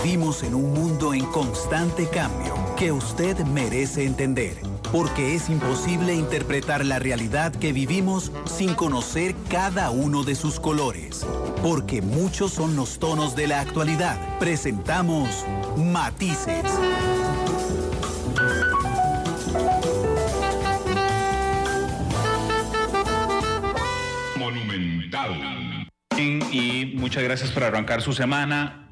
Vivimos en un mundo en constante cambio que usted merece entender, porque es imposible interpretar la realidad que vivimos sin conocer cada uno de sus colores. Porque muchos son los tonos de la actualidad. Presentamos Matices. Monumental. Y muchas gracias por arrancar su semana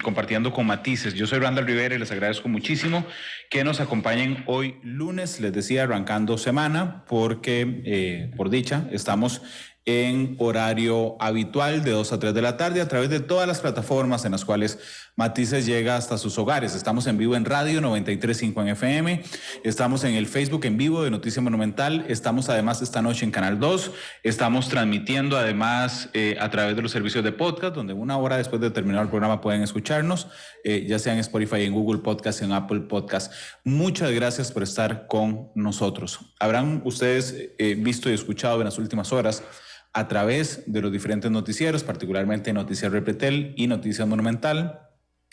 compartiendo con Matices. Yo soy Randall Rivera y les agradezco muchísimo que nos acompañen hoy lunes, les decía, arrancando semana, porque por dicha estamos en horario habitual de 2 a 3 de la tarde a través de todas las plataformas en las cuales Matices llega hasta sus hogares. Estamos en vivo en radio 93.5 en FM, estamos en el Facebook en vivo de Noticia Monumental, estamos además esta noche en Canal 2, estamos transmitiendo además a través de los servicios de podcast, donde 1 hora después de terminar el programa pueden escucharnos, ya sea en Spotify, en Google Podcast, en Apple Podcast. Muchas gracias por estar con nosotros. Habrán ustedes visto y escuchado en las últimas horas a través de los diferentes noticieros, particularmente Noticias Repretel y Noticias Monumental,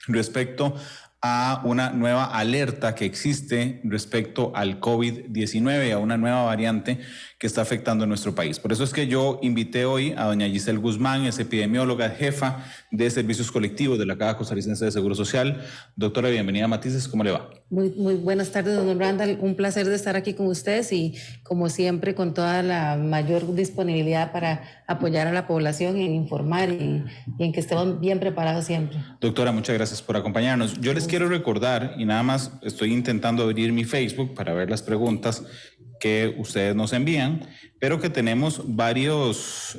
respecto a una nueva alerta que existe respecto al COVID-19, a una nueva variante que está afectando a nuestro país. Por eso es que yo invité hoy a doña Giselle Guzmán, es epidemióloga, jefa de servicios colectivos de la Caja Costarricense de Seguro Social. Doctora, bienvenida a Matices, ¿cómo le va? Muy buenas tardes, don Randall. Un placer de estar aquí con ustedes y, como siempre, con toda la mayor disponibilidad para apoyar a la población en informar y en que estemos bien preparados siempre. Doctora, muchas gracias por acompañarnos. Yo les quiero recordar, y nada más estoy intentando abrir mi Facebook para ver las preguntas que ustedes nos envían, pero que tenemos varias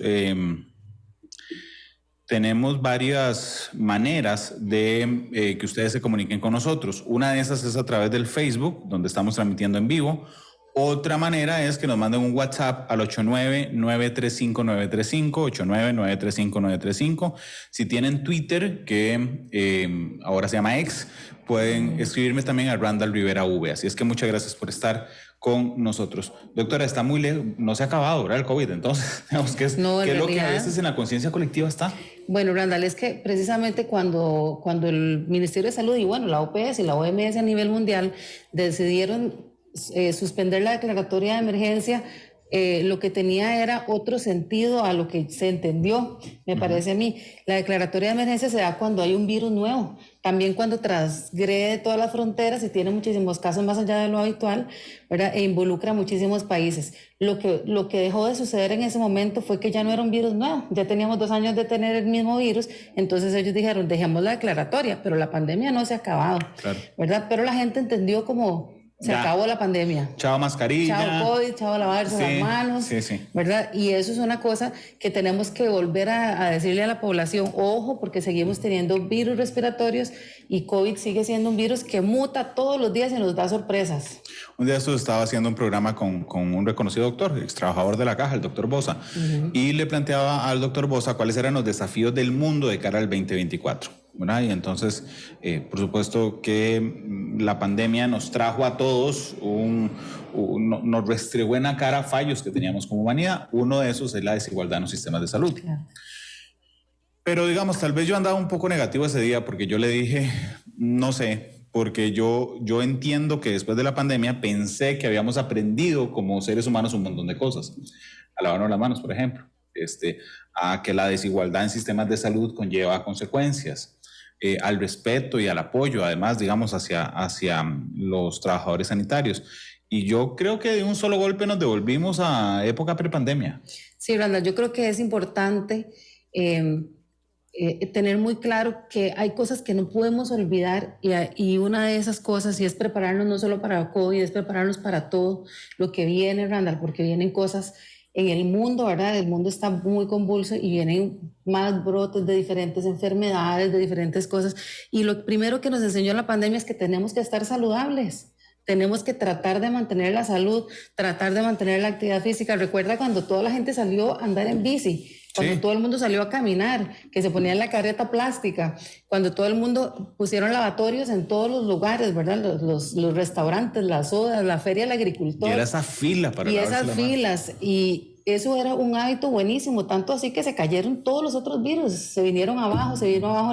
maneras de que ustedes se comuniquen con nosotros. Una de esas es a través del Facebook, donde estamos transmitiendo en vivo. Otra manera es que nos manden un WhatsApp al 89-935-935, 89-935-935. Si tienen Twitter, que ahora se llama X, pueden escribirme también a Randall Rivera V. Así es que muchas gracias por estar con nosotros. Doctora, está muy lejos, no se ha acabado, ¿verdad? El COVID, entonces, digamos, ¿qué es lo que a veces en la conciencia colectiva está? Bueno, Randall, es que precisamente cuando el Ministerio de Salud y bueno, la OPS y la OMS a nivel mundial decidieron suspender la declaratoria de emergencia, lo que tenía era otro sentido a lo que se entendió, me parece a mí. La declaratoria de emergencia se da cuando hay un virus nuevo, también cuando transgrede todas las fronteras y tiene muchísimos casos más allá de lo habitual, ¿verdad? E involucra a muchísimos países. Lo que dejó de suceder en ese momento fue que ya no era un virus nuevo, ya teníamos 2 años de tener el mismo virus, entonces ellos dijeron, dejemos la declaratoria, pero la pandemia no se ha acabado, claro, ¿verdad? Pero la gente entendió como... Se acabó la pandemia. Chao mascarilla. Chao COVID, chao lavarse las manos. Sí. ¿Verdad? Y eso es una cosa que tenemos que volver a decirle a la población. Ojo, porque seguimos teniendo virus respiratorios y COVID sigue siendo un virus que muta todos los días y nos da sorpresas. Un día estaba haciendo un programa con un reconocido doctor, ex trabajador de la Caja, el doctor Bosa, y le planteaba al doctor Bosa cuáles eran los desafíos del mundo de cara al 2024. ¿verdad? Y entonces, por supuesto que la pandemia nos trajo a todos, nos restregó en la cara fallos que teníamos como humanidad. Uno de esos es la desigualdad en los sistemas de salud. Claro. Pero digamos, tal vez yo andaba un poco negativo ese día porque yo le dije, no sé, porque yo entiendo que después de la pandemia pensé que habíamos aprendido como seres humanos un montón de cosas. A lavarnos las manos, por ejemplo. A que la desigualdad en sistemas de salud conlleva consecuencias. Al respeto y al apoyo, además, digamos, hacia los trabajadores sanitarios. Y yo creo que de un solo golpe nos devolvimos a época prepandemia. Sí, Randall, yo creo que es importante tener muy claro que hay cosas que no podemos olvidar y una de esas cosas, y es prepararnos no solo para COVID, es prepararnos para todo lo que viene, Randall, porque vienen cosas en el mundo, ¿verdad? El mundo está muy convulso y vienen más brotes de diferentes enfermedades, de diferentes cosas. Y lo primero que nos enseñó la pandemia es que tenemos que estar saludables. Tenemos que tratar de mantener la salud, tratar de mantener la actividad física. Recuerda cuando toda la gente salió a andar en bici, cuando todo el mundo salió a caminar, que se ponían la carreta plástica, cuando todo el mundo pusieron lavatorios en todos los lugares, ¿verdad? Los restaurantes, las sodas, la feria del agricultor. Y era esa fila para y esas filas. Y eso era un hábito buenísimo, tanto así que se cayeron todos los otros virus, se vinieron abajo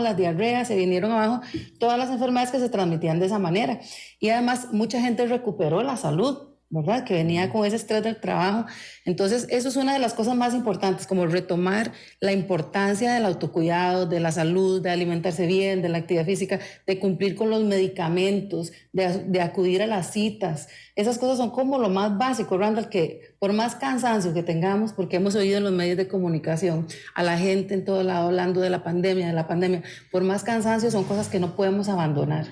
las diarreas, se vinieron abajo todas las enfermedades que se transmitían de esa manera. Y además mucha gente recuperó la salud, ¿verdad? Que venía con ese estrés del trabajo. Entonces, eso es una de las cosas más importantes, como retomar la importancia del autocuidado, de la salud, de alimentarse bien, de la actividad física, de cumplir con los medicamentos, de acudir a las citas. Esas cosas son como lo más básico, Randall, que por más cansancio que tengamos, porque hemos oído en los medios de comunicación a la gente en todo lado hablando de la pandemia, por más cansancio son cosas que no podemos abandonar.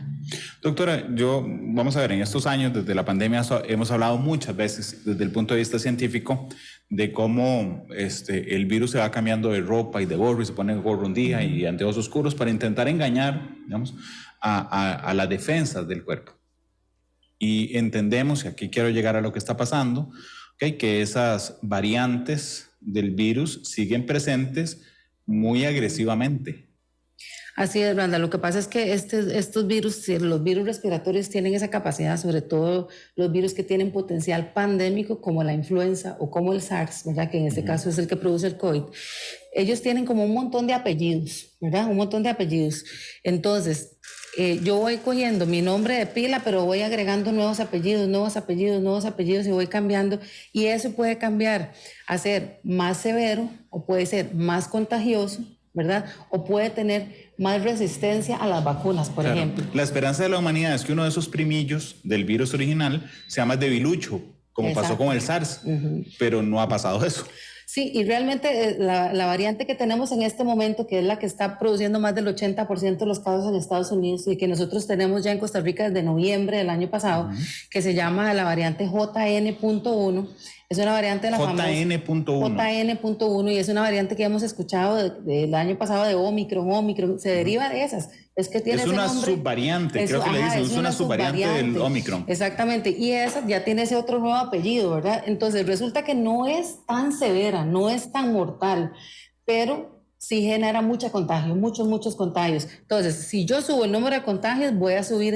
Doctora, vamos a ver, en estos años desde la pandemia hemos hablado muchas veces desde el punto de vista científico de cómo el virus se va cambiando de ropa y de gorro y se pone gorro un día y anteojos oscuros para intentar engañar, digamos, a las defensas del cuerpo. Y entendemos, y aquí quiero llegar a lo que está pasando, que esas variantes del virus siguen presentes muy agresivamente. Así es, Branda. Lo que pasa es que estos virus, los virus respiratorios tienen esa capacidad, sobre todo los virus que tienen potencial pandémico, como la influenza o como el SARS, ¿verdad? Que en este caso es el que produce el COVID. Ellos tienen como un montón de apellidos, ¿verdad? Un montón de apellidos. Entonces, yo voy cogiendo mi nombre de pila, pero voy agregando nuevos apellidos y voy cambiando. Y eso puede cambiar a ser más severo o puede ser más contagioso, ¿verdad? O puede tener más resistencia a las vacunas, por ejemplo. La esperanza de la humanidad es que uno de esos primillos del virus original sea más debilucho, como pasó con el SARS, pero no ha pasado eso. Sí, y realmente la variante que tenemos en este momento, que es la que está produciendo más del 80% de los casos en Estados Unidos y que nosotros tenemos ya en Costa Rica desde noviembre del año pasado, que se llama la variante JN.1, es una variante de la famosa JN.1 y es una variante que hemos escuchado del año pasado de Omicron, se deriva de esas. Es que tiene es una nombre, subvariante, creo que le dicen, es una subvariante del Omicron. Exactamente, y esa ya tiene ese otro nuevo apellido, ¿verdad? Entonces resulta que no es tan severa, no es tan mortal, pero sí genera mucho contagio, muchos contagios. Entonces, si yo subo el número de contagios, voy a subir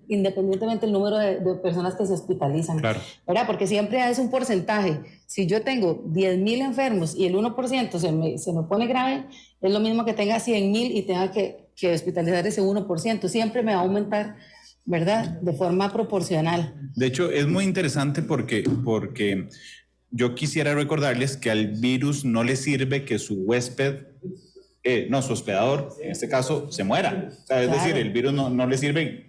independientemente el número de personas que se hospitalizan, claro, ¿verdad? Porque siempre es un porcentaje. Si yo tengo 10,000 enfermos y el 1% se me pone grave, es lo mismo que tenga 100,000 y tenga que hospitalizar ese 1%. Siempre me va a aumentar, ¿verdad? De forma proporcional. De hecho, es muy interesante porque yo quisiera recordarles que al virus no le sirve que su huésped, su hospedador, en este caso, se muera. O sea, es decir, el virus no le sirve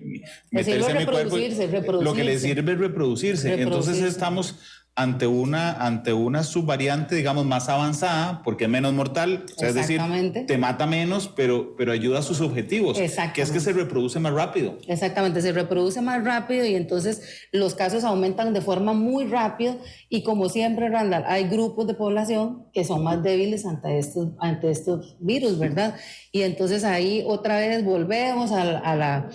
meterse en mi cuerpo. Lo que le sirve es reproducirse. Entonces estamos ante una subvariante, digamos, más avanzada, porque es menos mortal, o sea, es decir, te mata menos, pero ayuda a sus objetivos, que es que se reproduce más rápido. Exactamente, se reproduce más rápido y entonces los casos aumentan de forma muy rápida y como siempre, Randall, hay grupos de población que son más débiles ante estos virus, ¿verdad? Y entonces ahí otra vez volvemos a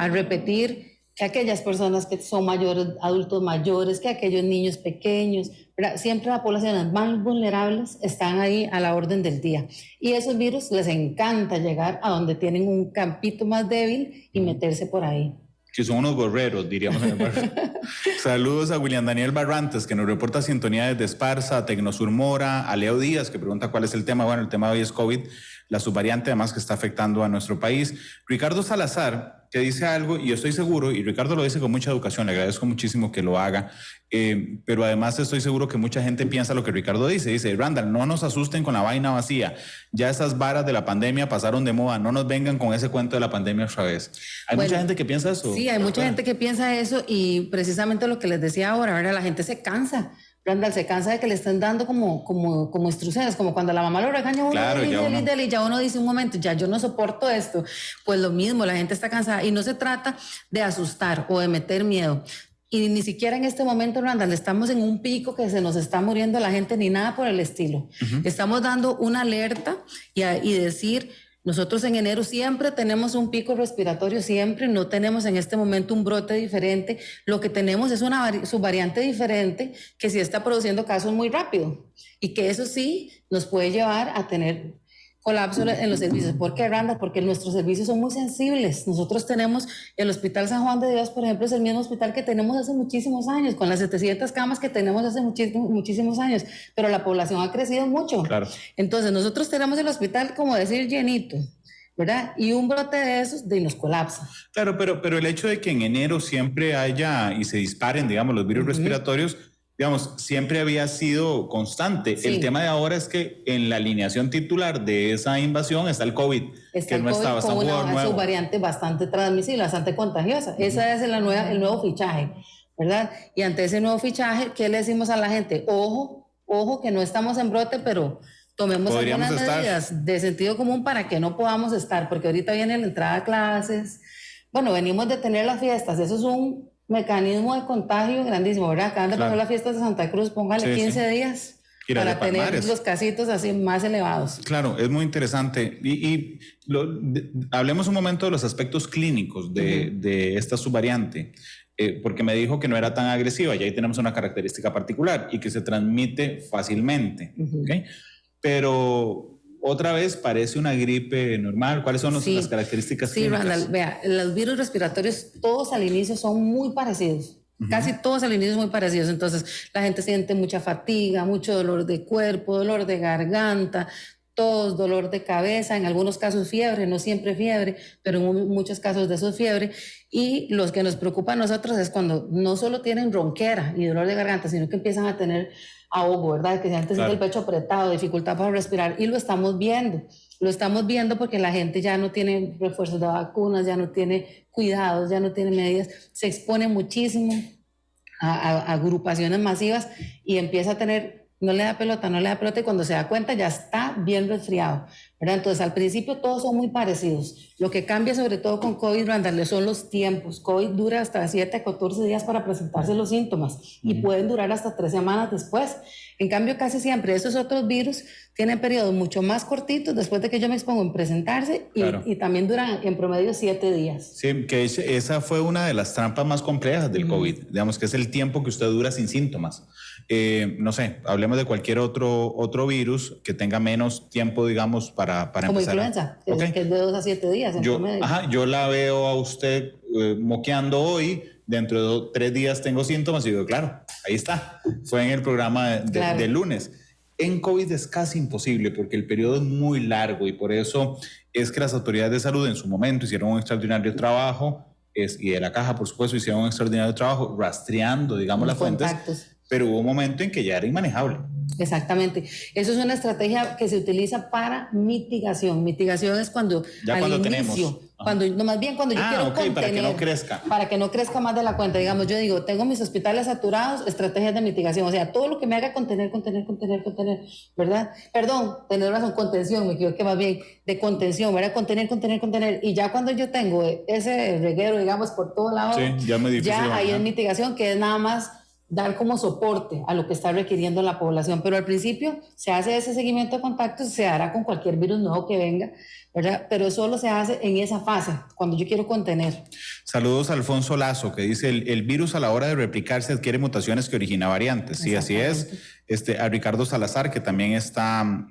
repetir que aquellas personas que son mayores, adultos mayores, que aquellos niños pequeños, ¿verdad? Siempre las poblaciones más vulnerables están ahí a la orden del día. Y a esos virus les encanta llegar a donde tienen un campito más débil y meterse por ahí. Que son unos gorreros, diríamos en el barrio. Saludos a William Daniel Barrantes, que nos reporta sintonía desde Esparza, a Tecnosur Mora, a Leo Díaz, que pregunta cuál es el tema. Bueno, el tema de hoy es COVID, la subvariante además que está afectando a nuestro país. Ricardo Salazar, que dice algo, y yo estoy seguro, y Ricardo lo dice con mucha educación, le agradezco muchísimo que lo haga, pero además estoy seguro que mucha gente piensa lo que Ricardo dice. Dice, Randall, no nos asusten con la vaina vacía, ya esas varas de la pandemia pasaron de moda, no nos vengan con ese cuento de la pandemia otra vez. ¿Hay mucha gente que piensa eso? Sí, hay mucha gente que piensa eso y precisamente lo que les decía ahora, ¿verdad? La gente se cansa. Randall se cansa de que le estén dando como instrucciones, como cuando la mamá lo regaña, claro, ya uno dice un momento, ya yo no soporto esto. Pues lo mismo, la gente está cansada y no se trata de asustar o de meter miedo. Y ni siquiera en este momento, Randall, estamos en un pico que se nos está muriendo la gente ni nada por el estilo. Estamos dando una alerta y decir... Nosotros en enero siempre tenemos un pico respiratorio, siempre no tenemos en este momento un brote diferente. Lo que tenemos es una subvariante diferente que sí está produciendo casos muy rápido y que eso sí nos puede llevar a tener colapso en los servicios. ¿Por qué, Randa? Porque nuestros servicios son muy sensibles. Nosotros tenemos el Hospital San Juan de Dios, por ejemplo, es el mismo hospital que tenemos hace muchísimos años, con las 700 camas que tenemos hace muchísimos años, pero la población ha crecido mucho. Claro. Entonces, nosotros tenemos el hospital, como decir, llenito, ¿verdad? Y un brote de esos nos colapsa. Claro, pero el hecho de que en enero siempre haya y se disparen, digamos, los virus respiratorios, digamos, siempre había sido constante. Sí. El tema de ahora es que en la alineación titular de esa invasión está el COVID, que no estaba, está con una subvariante bastante transmisible, bastante contagiosa. Esa es el nuevo fichaje, ¿verdad? Y ante ese nuevo fichaje, ¿qué le decimos a la gente? Ojo, que no estamos en brote, pero tomemos algunas medidas de sentido común para que no podamos estar, porque ahorita viene la entrada a clases. Bueno, venimos de tener las fiestas, eso es un mecanismo de contagio grandísimo, ¿verdad? Acaban de pasar las fiestas de Santa Cruz, póngale 15 días para tener los casitos así más elevados. Claro, es muy interesante. Hablemos un momento de los aspectos clínicos de esta subvariante, porque me dijo que no era tan agresiva, y ahí tenemos una característica particular y que se transmite fácilmente, ¿okay? Pero otra vez parece una gripe normal. ¿Cuáles son las características clínicas? Sí, Randall, vea, los virus respiratorios todos al inicio son muy parecidos. Casi todos al inicio son muy parecidos. Entonces la gente siente mucha fatiga, mucho dolor de cuerpo, dolor de garganta, tos, dolor de cabeza, en algunos casos fiebre, no siempre fiebre, pero en muchos casos de eso es fiebre. Y los que nos preocupa a nosotros es cuando no solo tienen ronquera y dolor de garganta, sino que empiezan a tener ahogo, ¿verdad? Que se siente el pecho apretado, dificultad para respirar, y lo estamos viendo porque la gente ya no tiene refuerzos de vacunas, ya no tiene cuidados, ya no tiene medidas, se expone muchísimo a agrupaciones masivas y empieza a tener, no le da pelota, y cuando se da cuenta ya está bien resfriado, ¿verdad? Entonces al principio todos son muy parecidos. Lo que cambia sobre todo con COVID, Randall, son los tiempos. COVID dura hasta 7 a 14 días para presentarse los síntomas y pueden durar hasta 3 semanas después. En cambio, casi siempre esos otros virus tienen periodos mucho más cortitos después de que yo me expongo en presentarse y también duran en promedio 7 días. Sí, que esa fue una de las trampas más complejas del COVID, digamos que es el tiempo que usted dura sin síntomas. No sé, hablemos de cualquier otro virus que tenga menos tiempo, digamos, para como empezar. Como influenza, que es de 2 a 7 días en promedio. Yo la veo a usted moqueando hoy, dentro de 3 días tengo síntomas y digo, claro, ahí está. Fue en el programa de lunes. En COVID es casi imposible porque el periodo es muy largo y por eso es que las autoridades de salud en su momento hicieron un extraordinario trabajo y de la caja, por supuesto, hicieron un extraordinario trabajo rastreando, digamos, las fuentes, pero hubo un momento en que ya era inmanejable. Exactamente. Eso es una estrategia que se utiliza para mitigación. Mitigación es cuando ya al cuando inicio, más bien cuando yo quiero contener, para que no crezca. Para que no crezca más de la cuenta. Digamos, yo digo, tengo mis hospitales saturados, estrategias de mitigación. O sea, todo lo que me haga contener, ¿verdad? Perdón, tener razón, contención, me equivoqué más bien, de contención, ¿verdad? Contener. Y ya cuando yo tengo ese reguero, digamos, por todo lado, ya ahí es mitigación, que es nada más dar como soporte a lo que está requiriendo la población, pero al principio se hace ese seguimiento de contactos, se hará con cualquier virus nuevo que venga, ¿verdad? Pero solo se hace en esa fase, cuando yo quiero contener. Saludos a Alfonso Lazo, que dice, el virus a la hora de replicarse adquiere mutaciones que origina variantes. Sí, así es. A Ricardo Salazar, que también está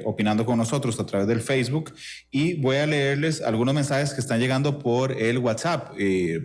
opinando con nosotros a través del Facebook. Y voy a leerles algunos mensajes que están llegando por el WhatsApp.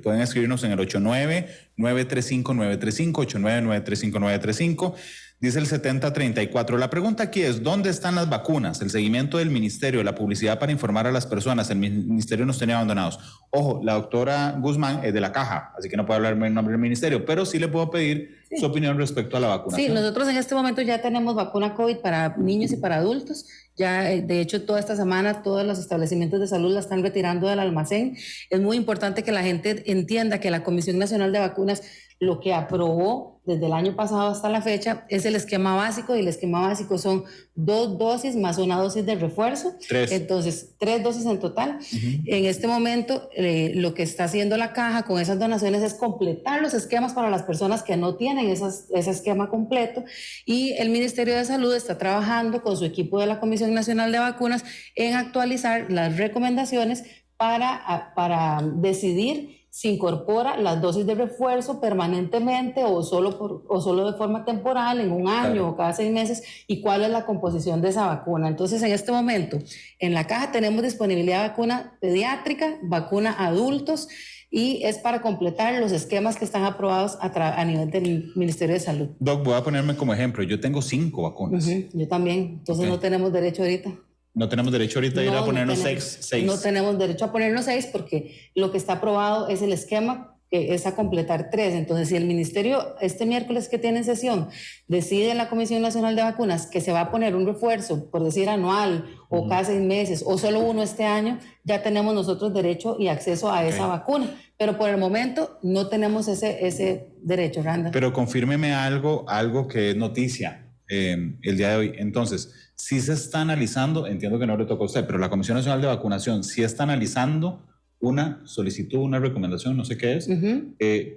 Pueden escribirnos en el 89-935-935, 89-935-935. Dice el 7034. La pregunta aquí es, ¿dónde están las vacunas? El seguimiento del ministerio, la publicidad para informar a las personas. El ministerio nos tenía abandonados. Ojo, la doctora Guzmán es de la caja, así que no puedo hablarme en nombre del ministerio, pero sí le puedo pedir su opinión respecto a la vacunación. Sí, nosotros en este momento ya tenemos vacuna COVID para niños y para adultos. Ya, de hecho, toda esta semana todos los establecimientos de salud la están retirando del almacén. Es muy importante que la gente entienda que la Comisión Nacional de Vacunas lo que aprobó desde el año pasado hasta la fecha es el esquema básico, y el esquema básico son 2 dosis más una dosis de refuerzo. 3. Entonces, 3 dosis en total. En este momento, lo que está haciendo la caja con esas donaciones es completar los esquemas para las personas que no tienen ese esquema completo, y el Ministerio de Salud está trabajando con su equipo de la Comisión Nacional de Vacunas en actualizar las recomendaciones para decidir si incorpora las dosis de refuerzo permanentemente o solo de forma temporal en un año o cada 6 meses, y cuál es la composición de esa vacuna. Entonces, en este momento, en la caja tenemos disponibilidad de vacuna pediátrica, vacuna adultos, y es para completar los esquemas que están aprobados a nivel del Ministerio de Salud. Doc, voy a ponerme como ejemplo. Yo tengo 5 vacunas. Yo también. Entonces no tenemos derecho ahorita. No tenemos derecho ahorita a ir a ponernos 6. No tenemos derecho a ponernos 6 porque lo que está aprobado es el esquema que es a completar 3. Entonces, si el ministerio este miércoles que tiene sesión decide en la Comisión Nacional de Vacunas que se va a poner un refuerzo, por decir anual o cada 6 meses o solo uno este año, ya tenemos nosotros derecho y acceso a esa vacuna. Pero por el momento no tenemos ese derecho, Randa. Pero confírmeme algo que es noticia el día de hoy. Entonces, si se está analizando, entiendo que no le toca a usted, pero la Comisión Nacional de Vacunación sí está analizando una solicitud, una recomendación, no sé qué es,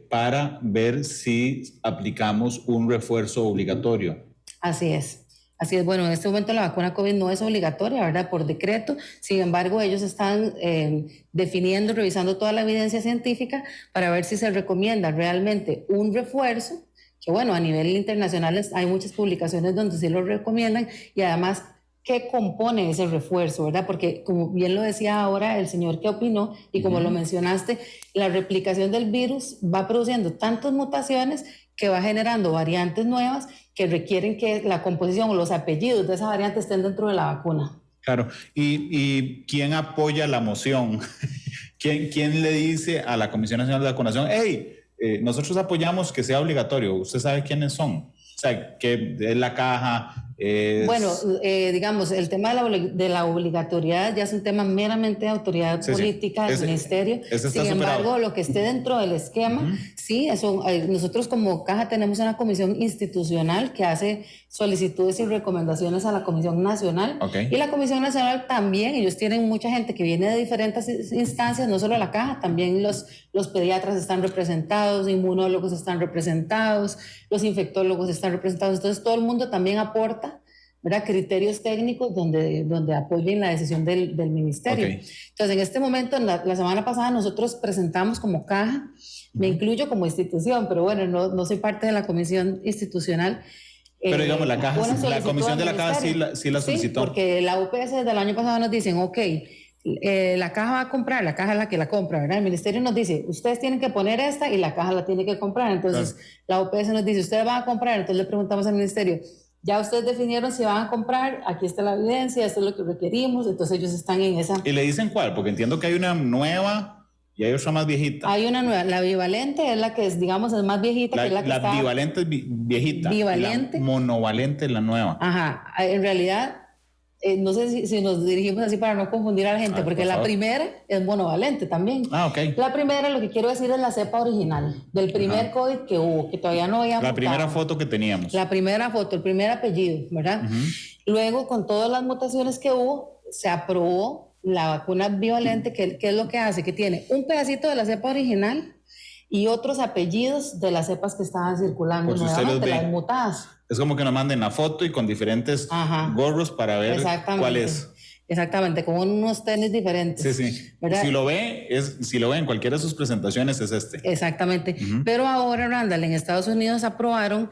para ver si aplicamos un refuerzo obligatorio. Así es. Así es, bueno, en este momento la vacuna COVID no es obligatoria, ¿verdad? Por decreto. Sin embargo, ellos están definiendo, revisando toda la evidencia científica para ver si se recomienda realmente un refuerzo, que bueno, a nivel internacional hay muchas publicaciones donde sí lo recomiendan, y además, ¿qué compone ese refuerzo, verdad? Porque como bien lo decía ahora el señor que opinó, y como lo mencionaste, la replicación del virus va produciendo tantas mutaciones que va generando variantes nuevas que requieren que la composición o los apellidos de esa variante estén dentro de la vacuna. Claro, ¿y quién apoya la moción? ¿Quién le dice a la Comisión Nacional de Vacunación, hey, nosotros apoyamos que sea obligatorio? ¿Usted sabe quiénes son? O sea, que es la caja. Bueno, digamos, el tema de la obligatoriedad ya es un tema meramente de autoridad política del ministerio. Sin embargo, lo que esté dentro del esquema, sí, eso, nosotros como caja tenemos una comisión institucional que hace solicitudes y recomendaciones a la Comisión Nacional. Y la Comisión Nacional también, ellos tienen mucha gente que viene de diferentes instancias, no solo la caja, también los pediatras están representados, inmunólogos están representados, los infectólogos están representados. Entonces todo el mundo también aporta, ¿verdad?, criterios técnicos donde apoyen la decisión del ministerio. Entonces, en este momento, la semana pasada nosotros presentamos como caja, me incluyo como institución, pero bueno, no soy parte de la comisión institucional. Pero digamos, la comisión de la caja sí la solicitó. Sí, porque la UPS desde el año pasado nos dicen, la caja va a comprar, la caja es la que la compra, ¿verdad? El ministerio nos dice, ustedes tienen que poner esta y la caja la tiene que comprar. Entonces, la UPS nos dice, ustedes van a comprar. Entonces le preguntamos al ministerio, ya ustedes definieron si van a comprar, aquí está la evidencia, esto es lo que requerimos. Entonces ellos están en esa. ¿Y le dicen cuál? Porque entiendo que hay una nueva y hay otra más viejita. Hay una nueva, la bivalente es la que es, digamos, es más viejita. Que es la que está... bivalente es viejita. Bivalente. Y la monovalente es la nueva. Ajá, en realidad, no sé si nos dirigimos así para no confundir a la gente, porque la primera es monovalente también. La primera, lo que quiero decir, es la cepa original del primer COVID que hubo, que todavía no había mutado. Primera foto que teníamos. La primera foto, el primer apellido, ¿verdad? Luego, con todas las mutaciones que hubo, se aprobó la vacuna bivalente, que es lo que hace, que tiene un pedacito de la cepa original y otros apellidos de las cepas que estaban circulando nuevamente, las mutadas. Es como que nos manden la foto y con diferentes gorros para ver cuál es. Exactamente, con unos tenis diferentes. Sí. Si lo ve en cualquiera de sus presentaciones, es este. Exactamente. Pero ahora, Randall, en Estados Unidos aprobaron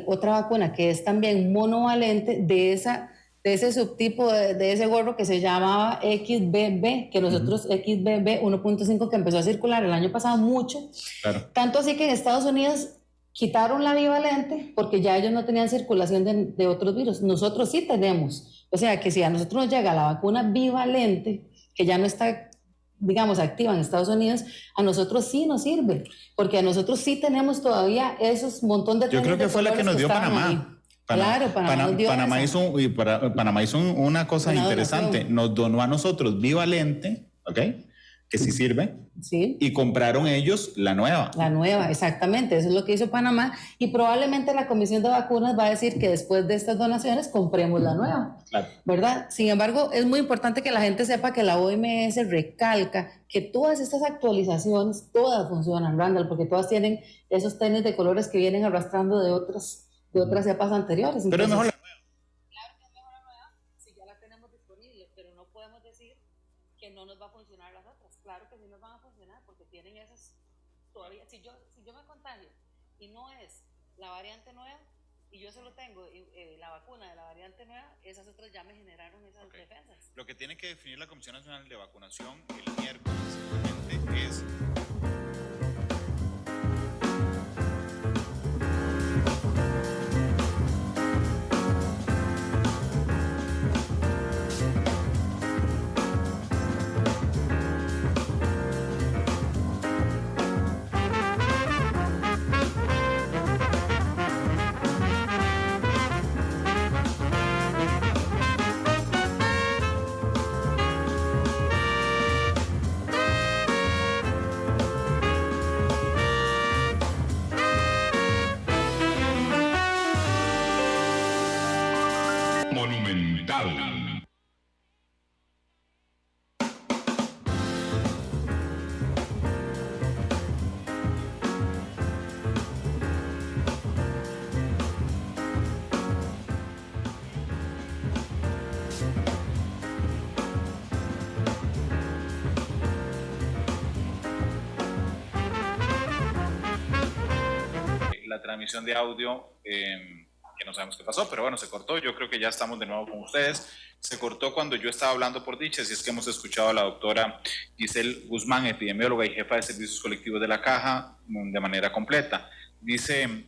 otra vacuna que es también monovalente de ese subtipo de ese gorro que se llamaba XBB, que nosotros XBB 1.5, que empezó a circular el año pasado mucho. Tanto así que en Estados Unidos quitaron la bivalente porque ya ellos no tenían circulación de otros virus. Nosotros sí tenemos. O sea que si a nosotros nos llega la vacuna bivalente, que ya no está, digamos, activa en Estados Unidos, a nosotros sí nos sirve, porque a nosotros sí tenemos todavía esos montón de... Yo creo que fue la que nos dio Panamá. Claro, Panamá hizo una cosa interesante. Nos donó a nosotros bivalente, que sí sirve, y compraron ellos la nueva. La nueva, exactamente, eso es lo que hizo Panamá, y probablemente la Comisión de Vacunas va a decir que después de estas donaciones compremos la nueva, ¿verdad? Sin embargo, es muy importante que la gente sepa que la OMS recalca que todas estas actualizaciones, todas funcionan, Randall, porque todas tienen esos tenis de colores que vienen arrastrando de otras cepas anteriores. Pero es mejor la nueva. Claro que es mejor la nueva si ya la tenemos disponible, pero no podemos decir que no nos va a funcionar las otras. Claro que sí nos van a funcionar porque tienen esas todavía. Si yo me contagio y no es la variante nueva y yo solo tengo la vacuna de la variante nueva, esas otras ya me generaron esas defensas. Lo que tiene que definir la Comisión Nacional de Vacunación el miércoles simplemente es... La transmisión de audio, que no sabemos qué pasó, pero bueno, se cortó. Yo creo que ya estamos de nuevo con ustedes. Se cortó cuando yo estaba hablando por dicha, así es que hemos escuchado a la doctora Giselle Guzmán, epidemióloga y jefa de servicios colectivos de la Caja, de manera completa. Dice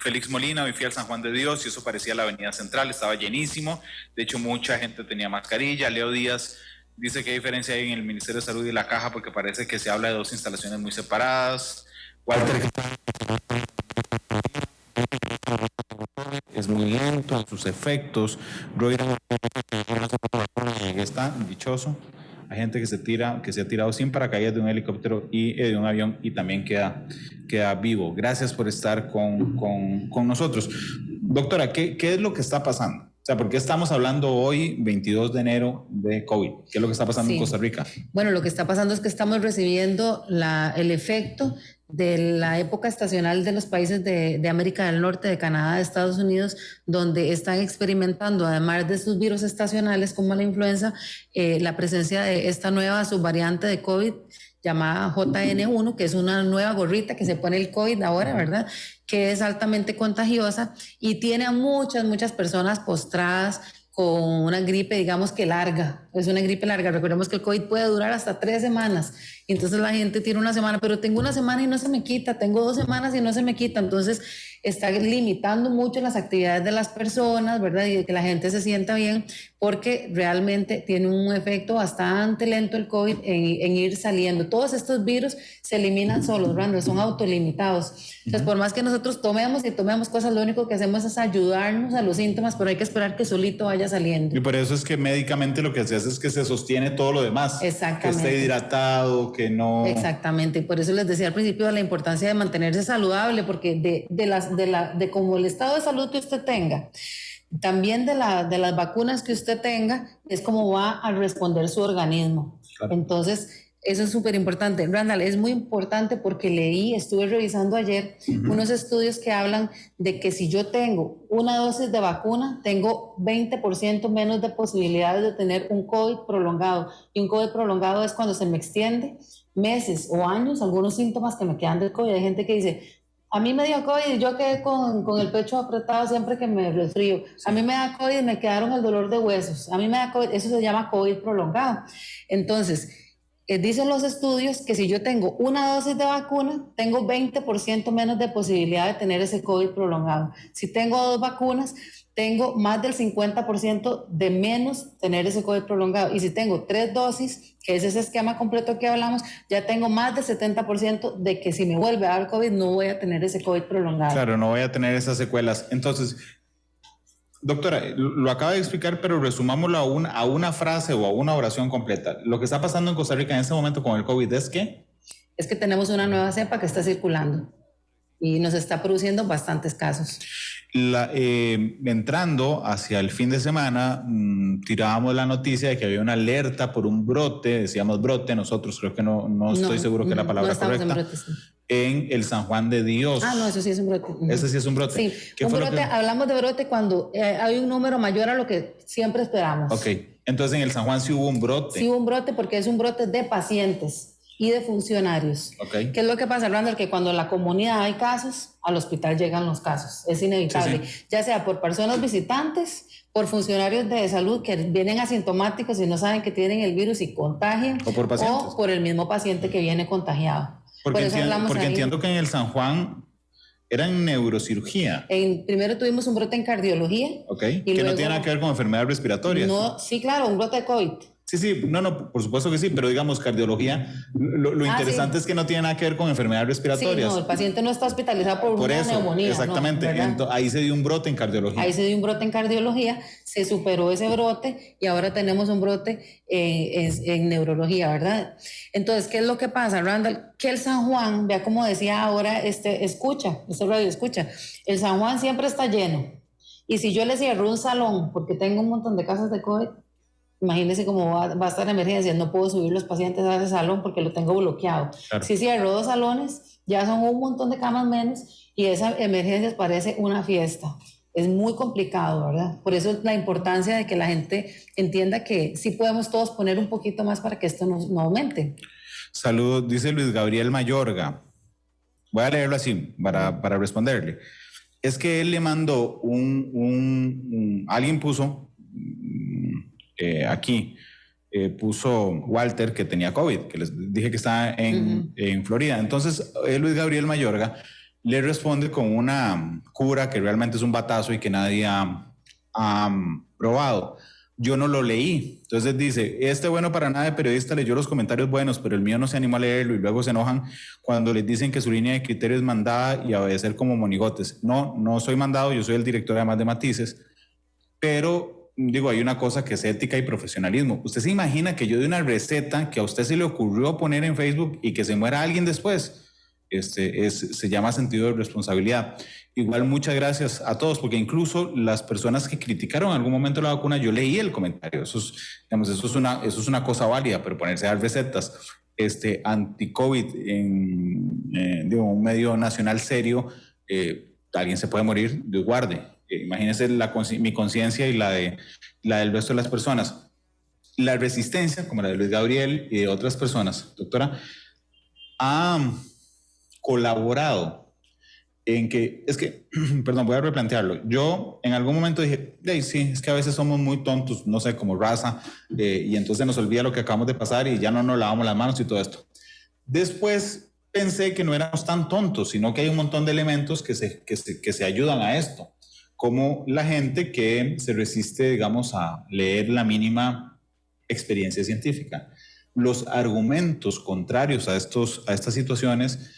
Félix Molina, hoy fui al San Juan de Dios y eso parecía la avenida central, estaba llenísimo. De hecho, mucha gente tenía mascarilla. Leo Díaz dice que hay diferencia hay en el Ministerio de Salud y la Caja porque parece que se habla de dos instalaciones muy separadas. Walter es muy lento en sus efectos. Está dichoso. Hay gente que se ha tirado sin paracaídas de un helicóptero y de un avión y también queda vivo. Gracias por estar con nosotros. Doctora, ¿qué es lo que está pasando? O sea, ¿por qué estamos hablando hoy, 22 de enero, de COVID? ¿Qué es lo que está pasando en Costa Rica? Bueno, lo que está pasando es que estamos recibiendo el efecto de la época estacional de los países de América del Norte, de Canadá, de Estados Unidos, donde están experimentando, además de sus virus estacionales como la influenza, la presencia de esta nueva subvariante de COVID llamada JN1, que es una nueva gorrita que se pone el COVID ahora, ¿verdad?, que es altamente contagiosa y tiene a muchas personas postradas con una gripe, digamos que larga, es una gripe larga. Recordemos que el COVID puede durar hasta 3 semanas, y entonces la gente tiene una semana, pero tengo una semana y no se me quita, tengo 2 semanas y no se me quita, entonces está limitando mucho las actividades de las personas, ¿verdad? Y de que la gente se sienta bien, porque realmente tiene un efecto bastante lento el COVID en ir saliendo. Todos estos virus se eliminan solos, Randall, son autolimitados. Entonces, por más que nosotros tomemos cosas, lo único que hacemos es ayudarnos a los síntomas, pero hay que esperar que solito vaya saliendo. Y por eso es que médicamente lo que se hace es que se sostiene todo lo demás. Exactamente. Que esté hidratado, que no... Exactamente, y por eso les decía al principio de la importancia de mantenerse saludable, porque de como el estado de salud que usted tenga, también de las vacunas que usted tenga, es como va a responder su organismo. Claro. Entonces, eso es súper importante. Randall, es muy importante porque estuve revisando ayer unos estudios que hablan de que si yo tengo una dosis de vacuna, tengo 20% menos de posibilidades de tener un COVID prolongado. Y un COVID prolongado es cuando se me extiende meses o años, algunos síntomas que me quedan del COVID. Hay gente que dice, a mí me dio COVID y yo quedé con el pecho apretado siempre que me resfrío. Sí. A mí me da COVID y me quedaron el dolor de huesos. A mí me da COVID, eso se llama COVID prolongado. Entonces, dicen los estudios que si yo tengo una dosis de vacuna, tengo 20% menos de posibilidad de tener ese COVID prolongado. Si tengo 2 vacunas, tengo más del 50% de menos tener ese COVID prolongado. Y si tengo 3 dosis, que es ese esquema completo que hablamos, ya tengo más del 70% de que si me vuelve a dar COVID, no voy a tener ese COVID prolongado. Claro, no voy a tener esas secuelas. Entonces, doctora, lo acaba de explicar, pero resumámoslo a una frase o a una oración completa. Lo que está pasando en Costa Rica en este momento con el COVID es que... Es que tenemos una nueva cepa que está circulando y nos está produciendo bastantes casos. Entrando hacia el fin de semana, tirábamos la noticia de que había una alerta por un brote, decíamos brote, nosotros creo que no estoy seguro que la palabra correcta. En brote, sí. En el San Juan de Dios. Ah, no, eso sí es un brote. Ese sí es un brote. Sí, un brote, hablamos de brote cuando hay un número mayor a lo que siempre esperamos. Ok, Entonces en el San Juan sí hubo un brote. Sí hubo un brote porque es un brote de pacientes y de funcionarios. Okay. ¿Qué es lo que pasa, Randall? Que cuando en la comunidad hay casos, al hospital llegan los casos. Es inevitable. Sí. Ya sea por personas visitantes, por funcionarios de salud que vienen asintomáticos y no saben que tienen el virus y contagian. O por pacientes. O por el mismo paciente que viene contagiado. Porque entiendo que en el San Juan era en neurocirugía. Primero tuvimos un brote en cardiología. Ok. Que luego, no tiene nada que ver con enfermedades respiratorias. No, sí, claro, un brote de COVID. Sí, no, por supuesto que sí, pero digamos cardiología, lo interesante es que no tiene nada que ver con enfermedades respiratorias. Sí, no, el paciente no está hospitalizado por una neumonía. Exactamente, no, ahí se dio un brote en cardiología. Ahí se dio un brote en cardiología, se superó ese brote y ahora tenemos un brote en neurología, ¿verdad? Entonces, ¿qué es lo que pasa, Randall? Que el San Juan, vea como decía ahora, este radio escucha, el San Juan siempre está lleno. Y si yo le cierro un salón, porque tengo un montón de casos de COVID, imagínense cómo va a estar en emergencia, no puedo subir los pacientes a ese salón porque lo tengo bloqueado. Claro. Si cierro 2 salones, ya son un montón de camas menos y esa emergencia parece una fiesta. Es muy complicado, ¿verdad? Por eso es la importancia de que la gente entienda que sí podemos todos poner un poquito más para que esto no aumente. Saludos, dice Luis Gabriel Mayorga. Voy a leerlo así para responderle. Es que él le mandó alguien puso... aquí puso Walter que tenía COVID, que les dije que estaba en Florida. Entonces, Luis Gabriel Mayorga le responde con una cura que realmente es un batazo y que nadie ha probado. Yo no lo leí. Entonces dice, bueno para nada de periodista leyó los comentarios buenos, pero el mío no se animó a leerlo y luego se enojan cuando les dicen que su línea de criterio es mandada y obedecer como monigotes. No soy mandado, yo soy el director además de Matices, pero... Digo, hay una cosa que es ética y profesionalismo. ¿Usted se imagina que yo de una receta que a usted se le ocurrió poner en Facebook y que se muera alguien después? Se llama sentido de responsabilidad. Igual muchas gracias a todos, porque incluso las personas que criticaron en algún momento la vacuna, yo leí el comentario. Eso es una cosa válida, pero ponerse a dar recetas anti-COVID en un medio nacional serio, alguien se puede morir, Dios guarde. Imagínense mi conciencia y la del resto de las personas. La resistencia, como la de Luis Gabriel y de otras personas, doctora, ha colaborado en que, perdón, voy a replantearlo. Yo en algún momento dije, sí, es que a veces somos muy tontos, no sé, como raza, y entonces nos olvida lo que acabamos de pasar y ya no nos lavamos las manos y todo esto. Después pensé que no éramos tan tontos, sino que hay un montón de elementos que se ayudan a esto, como la gente que se resiste, digamos, a leer la mínima experiencia científica. Los argumentos contrarios a estas situaciones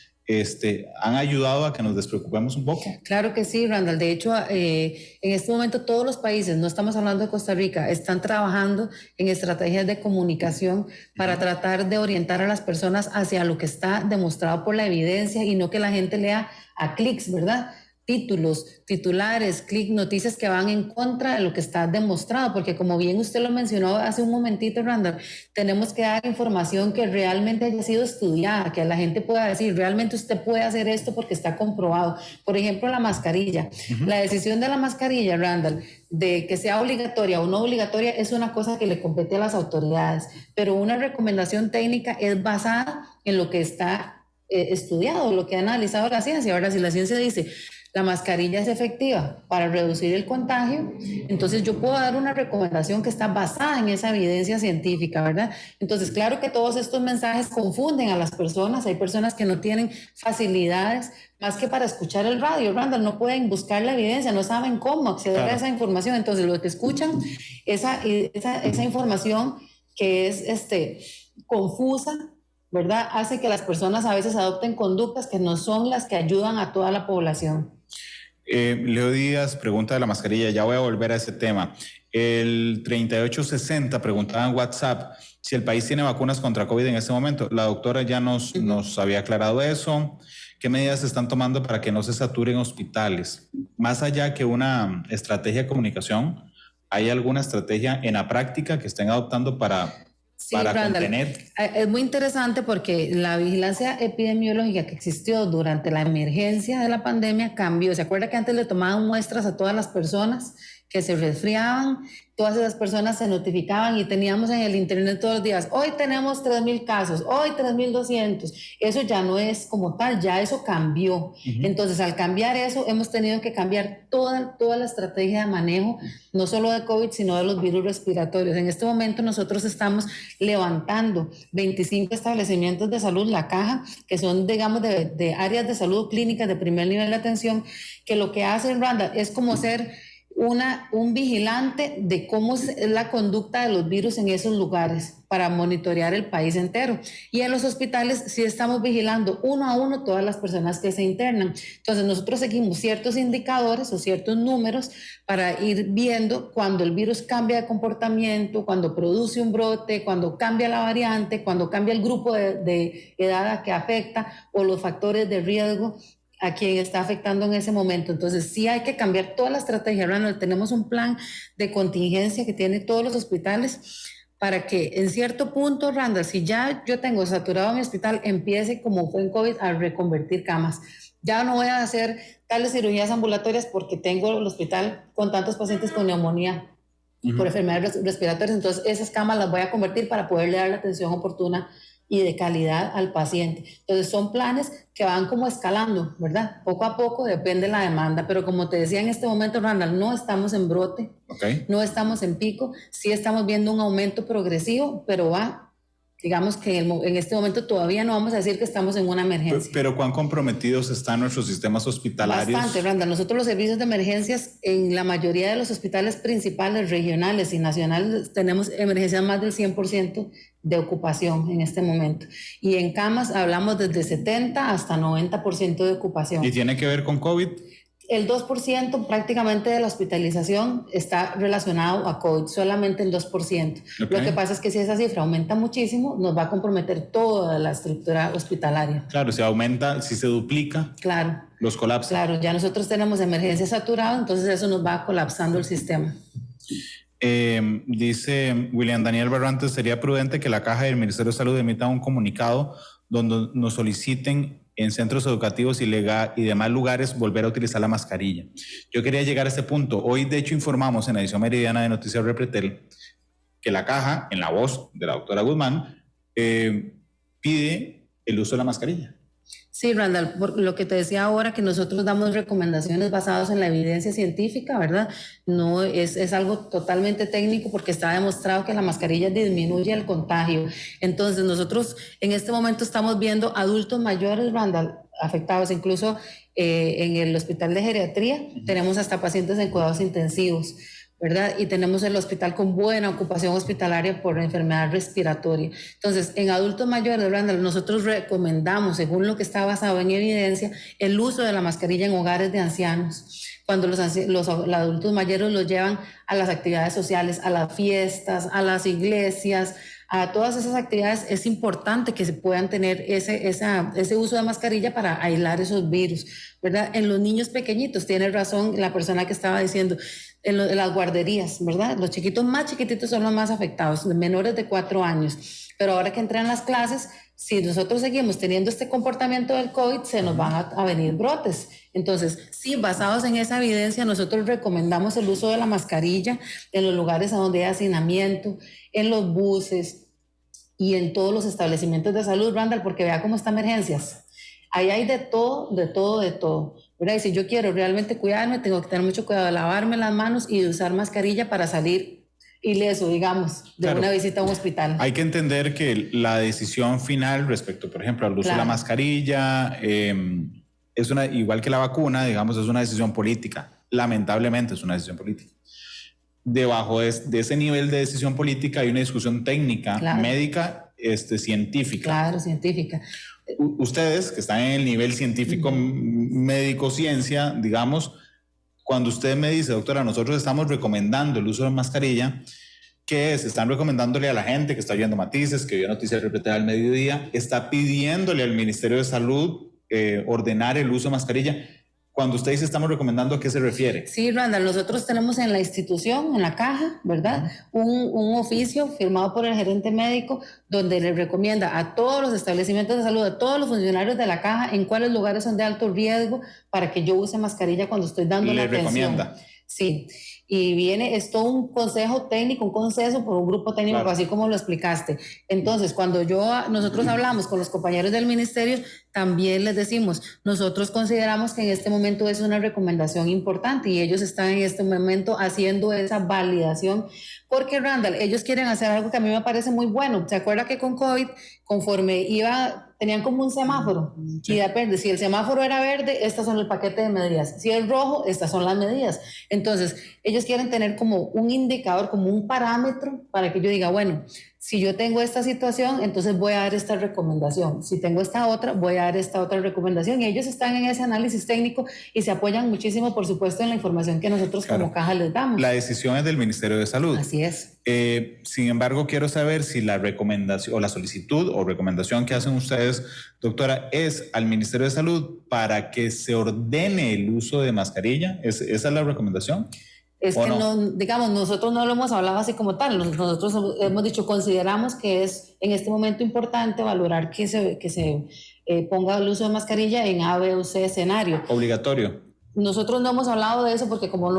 han ayudado a que nos despreocupemos un poco. Claro que sí, Randall. De hecho, en este momento todos los países, no estamos hablando de Costa Rica, están trabajando en estrategias de comunicación para tratar de orientar a las personas hacia lo que está demostrado por la evidencia y no que la gente lea a clics, ¿verdad? Títulos, titulares, noticias que van en contra de lo que está demostrado, porque como bien usted lo mencionó hace un momentito, Randall, tenemos que dar información que realmente haya sido estudiada, que la gente pueda decir, realmente usted puede hacer esto porque está comprobado. Por ejemplo, la mascarilla. La decisión de la mascarilla, Randall, de que sea obligatoria o no obligatoria, es una cosa que le compete a las autoridades, pero una recomendación técnica es basada en lo que está estudiado, lo que ha analizado la ciencia. Ahora, si la ciencia dice la mascarilla es efectiva para reducir el contagio, entonces yo puedo dar una recomendación que está basada en esa evidencia científica, ¿verdad? Entonces, claro que todos estos mensajes confunden a las personas. Hay personas que no tienen facilidades más que para escuchar el radio, Randall, no pueden buscar la evidencia, no saben cómo acceder a esa información. Entonces, los que escuchan esa información que es confusa, ¿verdad? Hace que las personas a veces adopten conductas que no son las que ayudan a toda la población. Leo Díaz pregunta de la mascarilla, ya voy a volver a ese tema. El 3860 preguntaba en WhatsApp si el país tiene vacunas contra COVID en este momento. La doctora ya nos había aclarado eso. ¿Qué medidas se están tomando para que no se saturen hospitales? Más allá que una estrategia de comunicación, ¿hay alguna estrategia en la práctica que estén adoptando para contener? Es muy interesante porque la vigilancia epidemiológica que existió durante la emergencia de la pandemia cambió. ¿Se acuerda que antes le tomaban muestras a todas las personas que se resfriaban, todas esas personas se notificaban y teníamos en el internet todos los días, hoy tenemos 3.000 casos, hoy 3.200. Eso ya no es como tal, ya eso cambió. Entonces, al cambiar eso, hemos tenido que cambiar toda la estrategia de manejo, no solo de COVID, sino de los virus respiratorios. En este momento nosotros estamos levantando 25 establecimientos de salud, la caja, que son, digamos, de áreas de salud clínicas de primer nivel de atención, que lo que hacen, Randa, es como ser un vigilante de cómo es la conducta de los virus en esos lugares para monitorear el país entero. Y en los hospitales sí estamos vigilando uno a uno todas las personas que se internan. Entonces nosotros seguimos ciertos indicadores o ciertos números para ir viendo cuando el virus cambia de comportamiento, cuando produce un brote, cuando cambia la variante, cuando cambia el grupo de edad a que afecta o los factores de riesgo a quien está afectando en ese momento. Entonces sí hay que cambiar toda la estrategia. Randall, tenemos un plan de contingencia que tiene todos los hospitales para que en cierto punto, Randall, si ya yo tengo saturado mi hospital, empiece como fue en COVID a reconvertir camas. Ya no voy a hacer tales cirugías ambulatorias porque tengo el hospital con tantos pacientes con neumonía por enfermedades respiratorias. Entonces esas camas las voy a convertir para poderle dar la atención oportuna y de calidad al paciente. Entonces son planes que van como escalando, ¿verdad? Poco a poco, depende de la demanda, pero como te decía en este momento, Randall, no estamos en brote, no estamos en pico, sí estamos viendo un aumento progresivo, pero va, digamos que en este momento todavía no vamos a decir que estamos en una emergencia. Pero ¿cuán comprometidos están nuestros sistemas hospitalarios? Bastante, Randall. Nosotros los servicios de emergencias en la mayoría de los hospitales principales, regionales y nacionales, tenemos emergencias más del 100% de ocupación en este momento. Y en camas hablamos desde 70 hasta 90% de ocupación. ¿Y tiene que ver con COVID? El 2% prácticamente de la hospitalización está relacionado a COVID, solamente el 2%. Lo que pasa es que si esa cifra aumenta muchísimo, nos va a comprometer toda la estructura hospitalaria. Claro, si aumenta, si se duplica, claro, los colapsa. Claro, ya nosotros tenemos emergencia saturada, entonces eso nos va colapsando el sistema. Dice William Daniel Barrantes, sería prudente que la Caja del Ministerio de Salud emita un comunicado donde nos soliciten en centros educativos y demás lugares volver a utilizar la mascarilla. Yo quería llegar a este punto. Hoy, de hecho, informamos en la edición meridiana de Noticias Repretel que la Caja, en la voz de la doctora Guzmán, pide el uso de la mascarilla. Sí, Randall, por lo que te decía ahora, que nosotros damos recomendaciones basadas en la evidencia científica, ¿verdad? No es algo totalmente técnico porque está demostrado que la mascarilla disminuye el contagio. Entonces, nosotros en este momento estamos viendo adultos mayores, Randall, afectados, incluso en el hospital de geriatría, tenemos hasta pacientes en cuidados intensivos, ¿verdad? Y tenemos el hospital con buena ocupación hospitalaria por enfermedad respiratoria. Entonces, en adultos mayores, Randall, nosotros recomendamos, según lo que está basado en evidencia, el uso de la mascarilla en hogares de ancianos. Cuando los adultos mayores los llevan a las actividades sociales, a las fiestas, a las iglesias, a todas esas actividades, es importante que se puedan tener ese uso de mascarilla para aislar esos virus, ¿verdad? En los niños pequeñitos, tiene razón la persona que estaba diciendo, en las guarderías, ¿verdad? Los chiquitos más chiquititos son los más afectados, menores de 4 años. Pero ahora que entran las clases, si nosotros seguimos teniendo este comportamiento del COVID, se nos van a venir brotes. Entonces, sí, basados en esa evidencia, nosotros recomendamos el uso de la mascarilla en los lugares donde hay hacinamiento, en los buses y en todos los establecimientos de salud, Randall, porque vea cómo están emergencias. Ahí hay de todo, de todo, de todo. ¿Verdad? Y si yo quiero realmente cuidarme, tengo que tener mucho cuidado de lavarme las manos y de usar mascarilla para salir ileso, digamos, de una visita a un hospital. Hay que entender que la decisión final respecto, por ejemplo, al uso de la mascarilla, es igual que la vacuna, digamos, es una decisión política. Lamentablemente es una decisión política. Debajo de ese nivel de decisión política hay una discusión técnica, médica, científica. Claro, científica. Ustedes que están en el nivel científico, médico, ciencia, digamos, cuando usted me dice, doctora, nosotros estamos recomendando el uso de mascarilla, ¿qué es? Están recomendándole a la gente que está oyendo Matices, que vio Noticias Repretel al mediodía, está pidiéndole al Ministerio de Salud ordenar el uso de mascarilla. Cuando usted dice estamos recomendando, ¿a qué se refiere? Sí, Randall, nosotros tenemos en la institución, en la caja, ¿verdad? Un oficio firmado por el gerente médico donde le recomienda a todos los establecimientos de salud, a todos los funcionarios de la caja, en cuáles lugares son de alto riesgo para que yo use mascarilla cuando estoy dando la atención. ¿Le recomienda? Sí. y viene, es todo un consejo técnico, un consenso por un grupo técnico, Claro. así como lo explicaste. Entonces, cuando nosotros hablamos con los compañeros del ministerio, también les decimos, nosotros consideramos que en este momento es una recomendación importante y ellos están en este momento haciendo esa validación, porque Randall, ellos quieren hacer algo que a mí me parece muy bueno. ¿Se acuerda que con COVID, conforme tenían como un semáforo? Sí. Y depende, si el semáforo era verde, estas son el paquete de medidas. Si es rojo, estas son las medidas. Entonces, ellos quieren tener como un indicador, como un parámetro para que yo diga, bueno, si yo tengo esta situación, entonces voy a dar esta recomendación. Si tengo esta otra, voy a dar esta otra recomendación. Y ellos están en ese análisis técnico y se apoyan muchísimo, por supuesto, en la información que nosotros como caja les damos. La decisión es del Ministerio de Salud. Así es. Sin embargo, quiero saber si la recomendación o la solicitud o recomendación que hacen ustedes, doctora, es al Ministerio de Salud para que se ordene el uso de mascarilla. ¿Esa es la recomendación? Es que no, digamos, nosotros no lo hemos hablado así como tal. Nosotros hemos dicho, consideramos que es en este momento importante valorar que se ponga el uso de mascarilla en A, B o C escenario. Obligatorio. Nosotros no hemos hablado de eso porque como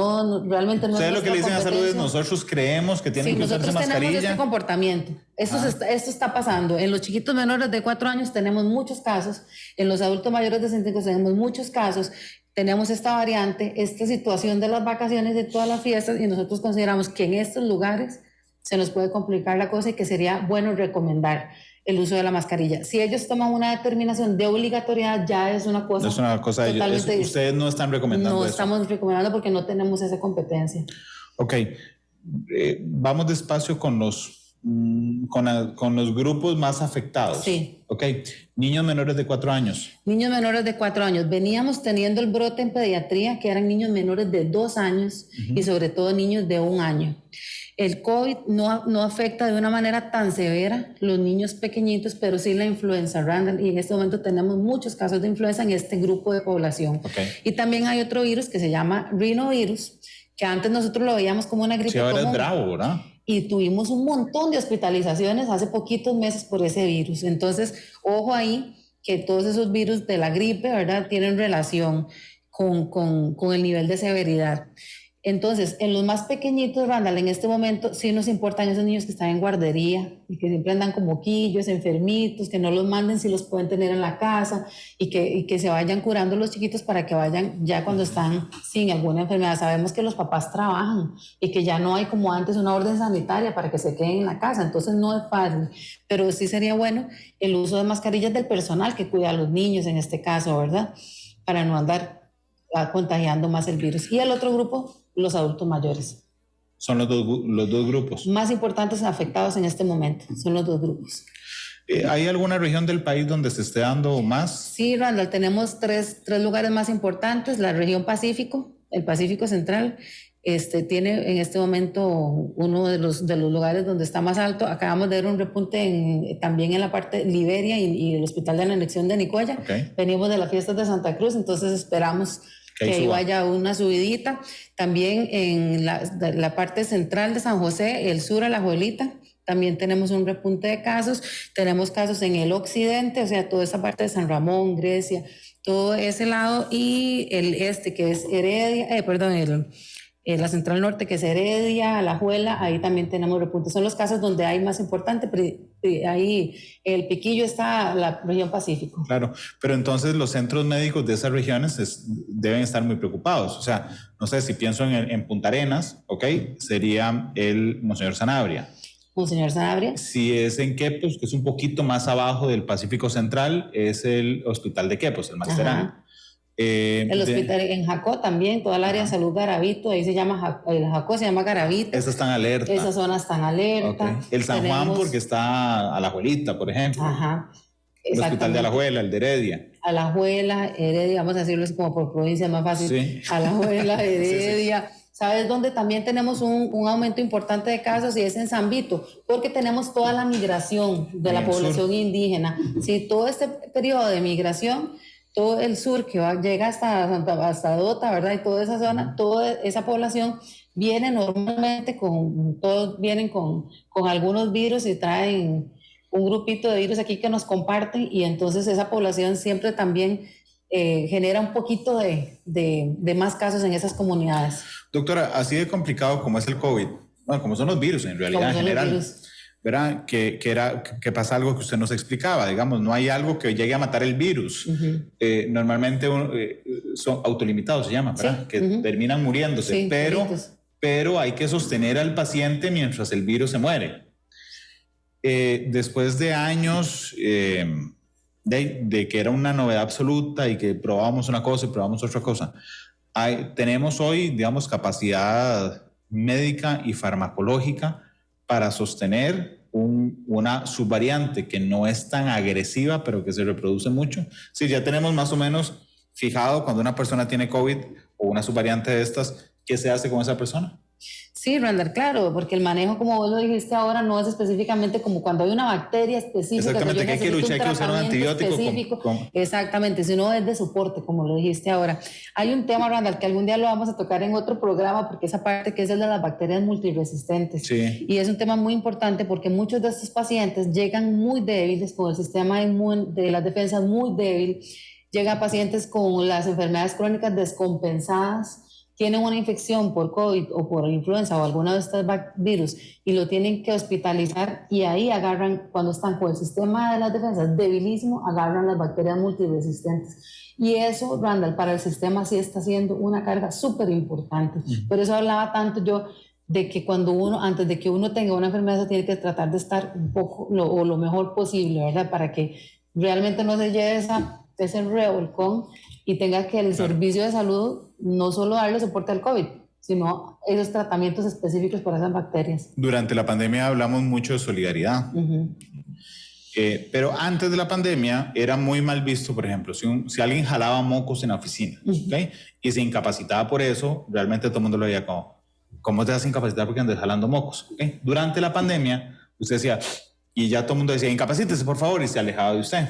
realmente no es ustedes lo que le dicen a salud es nosotros creemos que tienen que usarse mascarilla. Nosotros tenemos este comportamiento. Esto está pasando. En los chiquitos menores de 4 años tenemos muchos casos. En los adultos mayores de 65 tenemos muchos casos. Tenemos esta variante, esta situación de las vacaciones, de todas las fiestas, y nosotros consideramos que en estos lugares se nos puede complicar la cosa y que sería bueno recomendar el uso de la mascarilla. Si ellos toman una determinación de obligatoriedad, ya es una cosa. Es una cosa de ellos. Ustedes no están recomendando eso. No estamos recomendando porque no tenemos esa competencia. Ok. Vamos despacio con los grupos más afectados. Sí. Ok. Niños menores de 4 años. Niños menores de 4 años. Veníamos teniendo el brote en pediatría, que eran niños menores de 2 años y sobre todo niños de 1 año. El COVID no afecta de una manera tan severa los niños pequeñitos, pero sí la influenza, Randall, y en este momento tenemos muchos casos de influenza en este grupo de población. Okay. Y también hay otro virus que se llama rinovirus, que antes nosotros lo veíamos como una gripe ahora común. Es bravo, ¿verdad? Y tuvimos un montón de hospitalizaciones hace poquitos meses por ese virus. Entonces, ojo ahí, que todos esos virus de la gripe, ¿verdad?, tienen relación con el nivel de severidad. Entonces, en los más pequeñitos, Randall, en este momento sí nos importan esos niños que están en guardería y que siempre andan como quillos, enfermitos, que no los manden si los pueden tener en la casa y que se vayan curando los chiquitos para que vayan ya cuando están sin alguna enfermedad. Sabemos que los papás trabajan y que ya no hay como antes una orden sanitaria para que se queden en la casa, entonces no es fácil, pero sí sería bueno el uso de mascarillas del personal que cuida a los niños en este caso, ¿verdad?, para no andar contagiando más el virus. Y el otro grupo, los adultos mayores. Son los dos grupos más importantes afectados en este momento, son los 2 grupos. ¿Hay alguna región del país donde se esté dando más? Sí, Randall, tenemos tres lugares más importantes. La región Pacífico, el Pacífico Central, tiene en este momento uno de los lugares donde está más alto. Acabamos de ver un repunte también en la parte de Liberia y el Hospital de la Anexión de Nicoya. Okay. Venimos de las fiestas de Santa Cruz, entonces esperamos que ahí vaya una subidita. También en la parte central de San José, el sur, Alajuelita, también tenemos un repunte de casos. Tenemos casos en el occidente, o sea, toda esa parte de San Ramón, Grecia, todo ese lado, y el que es Heredia, la central norte, que es Heredia, Alajuela, ahí también tenemos repuntes. Son los casos donde hay más importante, ahí el piquillo está la región Pacífico. Claro, pero entonces los centros médicos de esas regiones deben estar muy preocupados. O sea, no sé, si pienso en Punta Arenas, ok, sería el Monseñor Sanabria. Monseñor Sanabria. Si es en Quepos, que es un poquito más abajo del Pacífico Central, es el Hospital de Quepos, el Masterán. El hospital en Jacó también, toda el área de salud Garavito, ahí se llama, el Jacó se llama Garavito. Esas están alerta. Esas zonas están alerta. Okay. El San Juan porque está Alajuelita, por ejemplo. Ajá. El hospital de Alajuela, el de Heredia. Alajuela, Heredia, vamos a decirlo así como por provincia más fácil. Sí. Alajuela, Heredia. Sí, sí. ¿Sabes dónde también tenemos un aumento importante de casos? Y es en San Vito, porque tenemos toda la migración de la población indígena. Sí, todo este periodo de migración, todo el sur que llega hasta Dota, ¿verdad? Y toda esa zona, toda esa población viene normalmente todos vienen con algunos virus y traen un grupito de virus aquí que nos comparten, y entonces esa población siempre también genera un poquito de más casos en esas comunidades. Doctora, así de complicado como es el COVID, bueno, como son los virus en realidad en general, ¿verdad? Que pasa algo que usted nos explicaba, digamos, no hay algo que llegue a matar el virus. Normalmente son autolimitados, se llama, ¿verdad? Sí, que terminan muriéndose, sí, pero hay que sostener al paciente mientras el virus se muere. Después de años de que era una novedad absoluta y que probábamos una cosa y probábamos otra cosa, tenemos hoy, digamos, capacidad médica y farmacológica para sostener una subvariante que no es tan agresiva, pero que se reproduce mucho. Sí, ya tenemos más o menos fijado cuando una persona tiene COVID o una subvariante de estas, ¿qué se hace con esa persona? Sí, Randall, claro, porque el manejo, como vos lo dijiste ahora, no es específicamente como cuando hay una bacteria específica. Exactamente, que hay que luchar, hay que usar un antibiótico. Exactamente, sino es de soporte, como lo dijiste ahora. Hay un tema, Randall, que algún día lo vamos a tocar en otro programa, porque esa parte que es el de las bacterias multiresistentes. Sí. Y es un tema muy importante porque muchos de estos pacientes llegan muy débiles, con el sistema inmune de las defensas muy débil, llegan pacientes con las enfermedades crónicas descompensadas, tienen una infección por COVID o por influenza o alguna de estos virus y lo tienen que hospitalizar, y ahí agarran, cuando están con el sistema de las defensas debilísimo, agarran las bacterias multiresistentes. Y eso, Randall, para el sistema sí está siendo una carga súper importante. Por eso hablaba tanto yo de que cuando antes de que uno tenga una enfermedad, se tiene que tratar de estar un poco lo mejor posible, ¿verdad? Para que realmente no se lleve ese revolcón y tenga que el servicio de salud no solo darle soporte al COVID, sino esos tratamientos específicos para esas bacterias. Durante la pandemia hablamos mucho de solidaridad, pero antes de la pandemia era muy mal visto, por ejemplo, si alguien jalaba mocos en la oficina, ¿okay? Y se incapacitaba por eso, realmente todo el mundo lo veía como, ¿cómo te vas a incapacitar porque andas jalando mocos? ¿Okay? Durante la pandemia, usted decía, y ya todo el mundo decía, incapacítese por favor, y se alejaba de usted.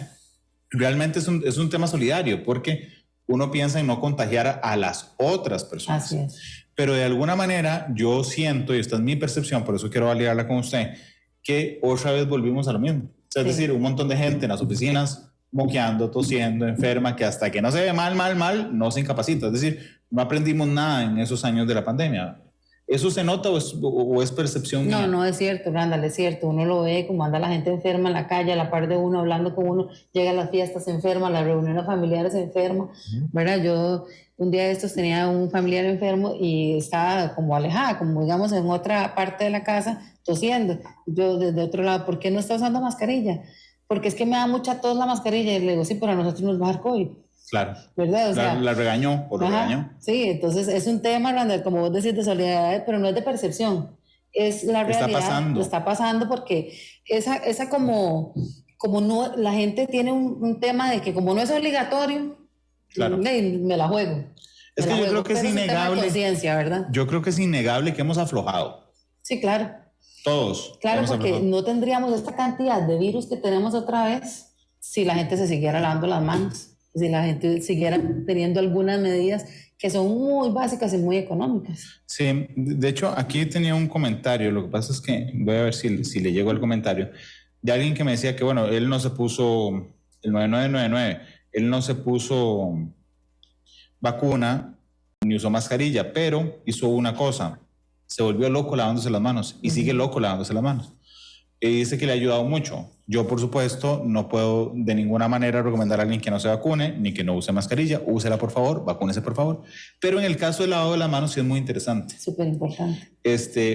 Realmente es un tema solidario, porque uno piensa en no contagiar a las otras personas. Así es. Pero de alguna manera yo siento, y esta es mi percepción, por eso quiero validarla con usted, que otra vez volvimos a lo mismo. O sea, es decir, un montón de gente en las oficinas moqueando, tosiendo, enferma, que hasta que no se ve mal, no se incapacita. Es decir, no aprendimos nada en esos años de la pandemia. ¿Eso se nota o es percepción mía? No es cierto, Randall, es cierto. Uno lo ve como anda la gente enferma en la calle, a la par de uno, hablando con uno, llega a las fiestas enferma, a las reuniones familiares enferma, ¿verdad? Yo un día de estos tenía un familiar enfermo y estaba como alejada, como digamos en otra parte de la casa, tosiendo. Yo desde otro lado, ¿por qué no está usando mascarilla? Porque es que me da mucha tos la mascarilla. Y le digo, sí, pero a nosotros nos va a dar COVID. Claro. ¿Verdad? O sea, la regañó o lo regañó. Sí, entonces es un tema, Randall, como vos decís, de solidaridad, pero no es de percepción. Es la realidad. Está pasando porque esa como no, la gente tiene un tema de que como no es obligatorio, claro, me la juego. Es que yo creo que es innegable. ¿Verdad? Yo creo que es innegable que hemos aflojado. Sí, claro. Todos. Claro, porque no tendríamos esta cantidad de virus que tenemos otra vez si la gente se siguiera lavando las manos. Si la gente siguiera teniendo algunas medidas que son muy básicas y muy económicas. Sí, de hecho aquí tenía un comentario, lo que pasa es que voy a ver si le llegó el comentario, de alguien que me decía que bueno, él no se puso el 9999, él no se puso vacuna ni usó mascarilla, pero hizo una cosa, se volvió loco lavándose las manos y sigue loco lavándose las manos. Y dice que le ha ayudado mucho. Yo, por supuesto, no puedo de ninguna manera recomendar a alguien que no se vacune ni que no use mascarilla. Úsela, por favor, vacúnese, por favor. Pero en el caso del lavado de las manos sí es muy interesante. Súper importante.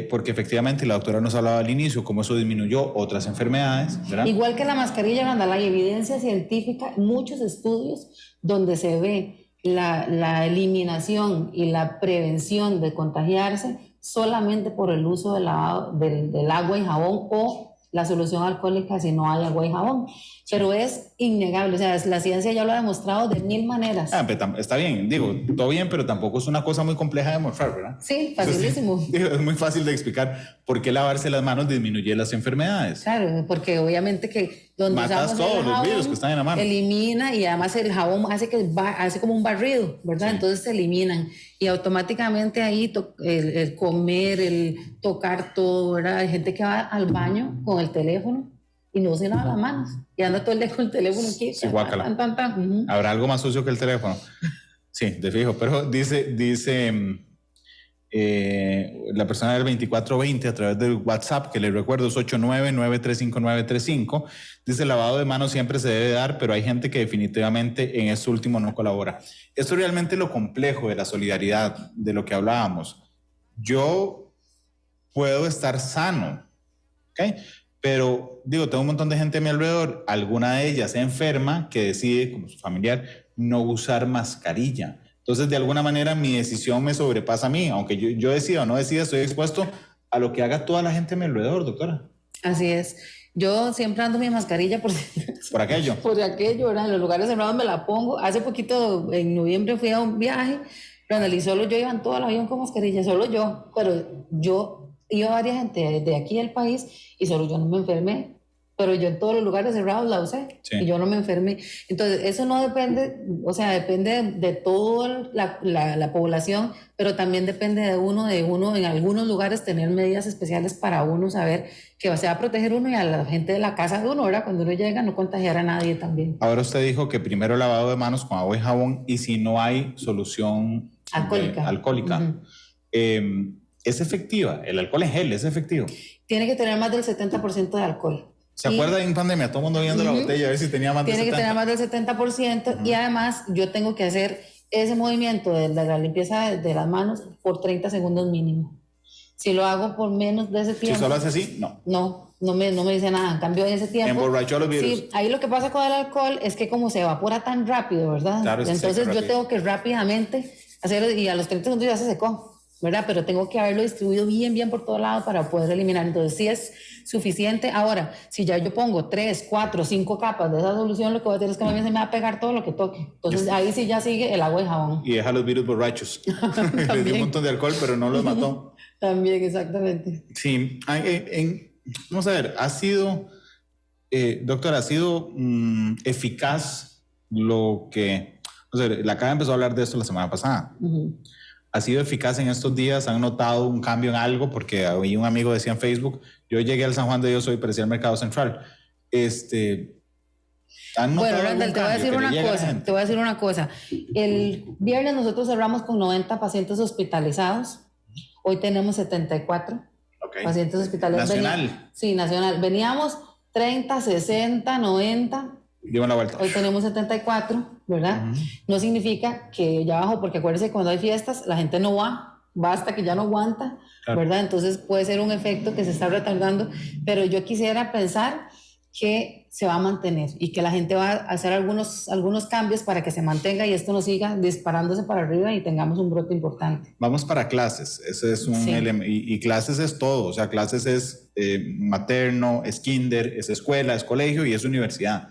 Porque efectivamente la doctora nos hablaba al inicio cómo eso disminuyó otras enfermedades, ¿verdad? Igual que la mascarilla, Randall, hay evidencia científica, muchos estudios donde se ve la eliminación y la prevención de contagiarse solamente por el uso del agua y jabón o la solución alcohólica si no hay agua y jabón. Pero es innegable, o sea, la ciencia ya lo ha demostrado de 1000 maneras. Está bien, digo, todo bien, pero tampoco es una cosa muy compleja de demostrar, ¿verdad? Sí, facilísimo. Es muy fácil de explicar por qué lavarse las manos disminuye las enfermedades. Claro, porque obviamente que donde matas todos los virus que están en la mano. Elimina, y además el jabón hace como un barrido, ¿verdad? Sí. Entonces se eliminan y automáticamente ahí el comer, el tocar todo, ¿verdad? Hay gente que va al baño con el teléfono y no se lava las manos. Y anda todo el día con el teléfono aquí. Sí, guácala. ¿Habrá algo más sucio que el teléfono? Sí, de fijo, pero dice la persona del 2420 a través del WhatsApp, que le recuerdo es 89935935, dice: lavado de manos siempre se debe dar, pero hay gente que definitivamente en esto último no colabora. Esto es realmente lo complejo de la solidaridad, de lo que hablábamos. Yo puedo estar sano, ¿ok? Pero digo, tengo un montón de gente a mi alrededor, alguna de ellas enferma, que decide, como su familiar, no usar mascarilla. Entonces, de alguna manera, mi decisión me sobrepasa a mí. Aunque yo decida o no decida, estoy expuesto a lo que haga toda la gente a mi alrededor, doctora. Así es. Yo siempre ando mi mascarilla por aquello. Por aquello, ¿verdad? En los lugares cerrados me la pongo. Hace poquito, en noviembre, fui a un viaje, y solo yo iba en todo el avión con mascarilla, solo yo. Pero yo iba a varias gente de aquí del país y solo yo no me enfermé. Pero yo en todos los lugares cerrados la usé, sí, y yo no me enfermé. Entonces, eso no depende, o sea, depende de toda la población, pero también depende de uno en algunos lugares tener medidas especiales para uno saber que se va a proteger uno y a la gente de la casa de uno, ¿verdad? Cuando uno llega, no contagiar a nadie también. Ahora usted dijo que primero lavado de manos con agua y jabón, y si no hay solución alcohólica. ¿Es efectiva? ¿El alcohol en gel es efectivo? Tiene que tener más del 70% de alcohol. ¿Se acuerda en pandemia? Todo el mundo viendo la botella a ver si tenía más del 70%. Tiene que tener más del 70%, y además yo tengo que hacer ese movimiento de la limpieza de las manos por 30 segundos mínimo. Si lo hago por menos de ese tiempo... Si solo hace así, no. No me dice nada. En cambio, en ese tiempo... Emborrachó los virus. Sí, ahí lo que pasa con el alcohol es que como se evapora tan rápido, ¿verdad? Claro, entonces yo tengo que rápidamente hacerlo, y a los 30 segundos ya se secó, ¿verdad? Pero tengo que haberlo distribuido bien por todo lado para poder eliminar. Entonces sí es suficiente. Ahora, si ya yo pongo 3, 4, 5 capas de esa solución, lo que voy a hacer es que a mí se me va a pegar todo lo que toque. Entonces ahí sí ya sigue el agua y jabón. Y deja los virus borrachos. Les dio un montón de alcohol, pero no los mató. También, exactamente. Sí. Vamos a ver, ha sido, doctora, ha sido eficaz lo que... O sea, la CADE empezó a hablar de esto la semana pasada. ¿Ha sido eficaz en estos días? ¿Han notado un cambio en algo? Porque había un amigo decía en Facebook: yo llegué al San Juan de Dios hoy, parecía el Mercado Central. ¿Han notado bueno, Randall, te voy a decir una cosa. El viernes nosotros cerramos con 90 pacientes hospitalizados. Hoy tenemos 74 pacientes hospitalizados. ¿Nacional? Sí, nacional. Veníamos 30, 60, 90. Dimos la vuelta. Hoy tenemos 74, ¿verdad? No significa que ya bajó, porque acuérdense, cuando hay fiestas, la gente no va hasta que ya no aguanta, claro, ¿verdad? Entonces puede ser un efecto que se está retardando, pero yo quisiera pensar que se va a mantener y que la gente va a hacer algunos cambios para que se mantenga y esto no siga disparándose para arriba y tengamos un brote importante. Vamos para clases, ese es un elemento, y clases es todo, o sea, clases es materno, es kinder, es escuela, es colegio y es universidad.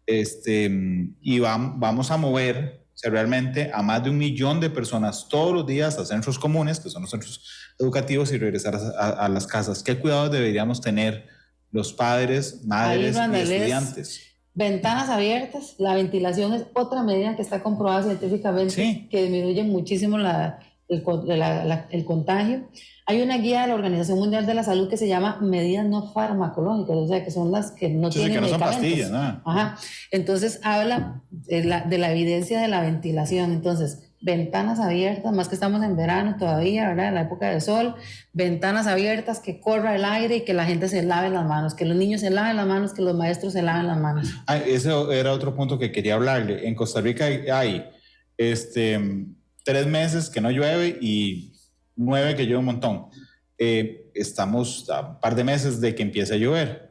Y vamos a mover, o sea, realmente a más de 1 millón de personas todos los días a centros comunes, que son los centros educativos, y regresar a las casas. ¿Qué cuidados deberíamos tener los padres, madres y estudiantes? Ventanas abiertas. La ventilación es otra medida que está comprobada científicamente, que disminuye muchísimo el contagio. Hay una guía de la Organización Mundial de la Salud que se llama medidas no farmacológicas, o sea, que son las que no tienen que no medicamentos. Son pastillas, ¿no? Ajá. Entonces habla de la evidencia de la ventilación. Entonces, ventanas abiertas, más que estamos en verano todavía, ¿verdad? En la época del sol, ventanas abiertas, que corra el aire y que la gente se lave las manos, que los niños se laven las manos, que los maestros se laven las manos. Ese era otro punto que quería hablarle. En Costa Rica hay 3 meses que no llueve y 9 que llueve un montón. Estamos a un par de meses de que empiece a llover.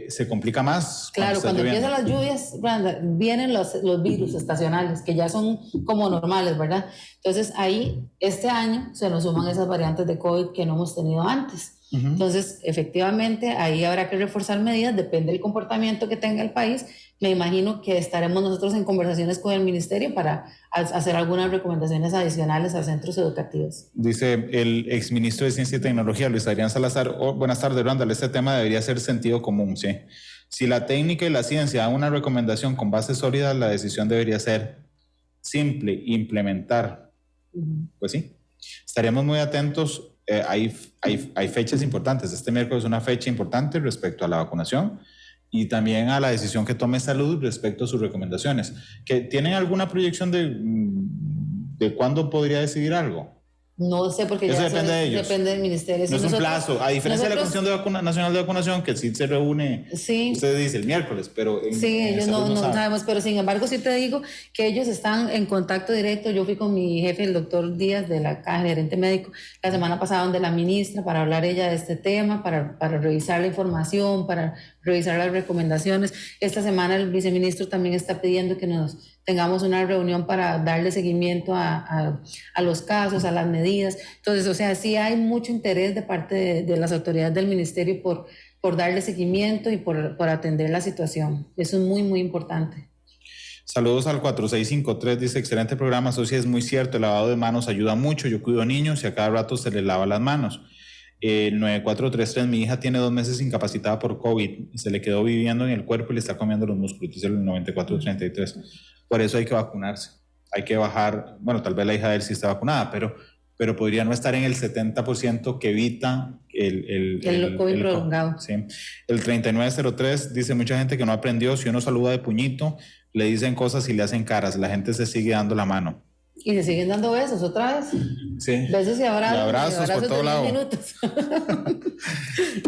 Se complica más. Claro, cuando empiezan las lluvias, vienen los virus estacionales, que ya son como normales, ¿verdad? Entonces ahí, este año, se nos suman esas variantes de COVID que no hemos tenido antes. Entonces, efectivamente, ahí habrá que reforzar medidas, depende del comportamiento que tenga el país. Me imagino que estaremos nosotros en conversaciones con el ministerio para hacer algunas recomendaciones adicionales a centros educativos. Dice el exministro de Ciencia y Tecnología, Luis Adrián Salazar: buenas tardes, Randall, este tema debería ser sentido común, ¿sí? Si la técnica y la ciencia dan una recomendación con bases sólidas, la decisión debería ser simple: implementar. Pues sí, estaríamos muy atentos. Hay fechas importantes. Este miércoles es una fecha importante respecto a la vacunación. y también a la decisión que tome Salud respecto a sus recomendaciones. ¿Tienen alguna proyección de cuándo podría decidir algo? No sé, porque eso ya depende de ellos. Depende del ministerio. No es un plazo, a diferencia de la Comisión Nacional de Vacunación, que sí se reúne, usted dice el miércoles, pero ellos no sabemos, pero sin embargo sí te digo que ellos están en contacto directo. Yo fui con mi jefe, el doctor Díaz, de la Caja, gerente médico, la semana pasada donde la ministra, para hablar ella de este tema, para revisar la información, para revisar las recomendaciones. Esta semana el viceministro también está pidiendo que nos tengamos una reunión para darle seguimiento a los casos, a las medidas. Entonces, o sea, sí hay mucho interés de parte de las autoridades del ministerio por darle seguimiento y por atender la situación. Eso es muy, muy importante. Saludos al 4653, dice, excelente programa, socia, es muy cierto, el lavado de manos ayuda mucho, yo cuido niños y a cada rato se les lava las manos. 9433, mi hija tiene 2 meses incapacitada por COVID, se le quedó viviendo en el cuerpo y le está comiendo los músculos, dice el 9433. Por eso hay que vacunarse, hay que bajar, bueno, tal vez la hija de él sí está vacunada, pero podría no estar en el 70% que evita el COVID prolongado. Sí. El 3903 dice, mucha gente que no aprendió, si uno saluda de puñito, le dicen cosas y le hacen caras, la gente se sigue dando la mano. Y se siguen dando besos otra vez. Sí. Besos y abrazos. Y abrazos por todo lado.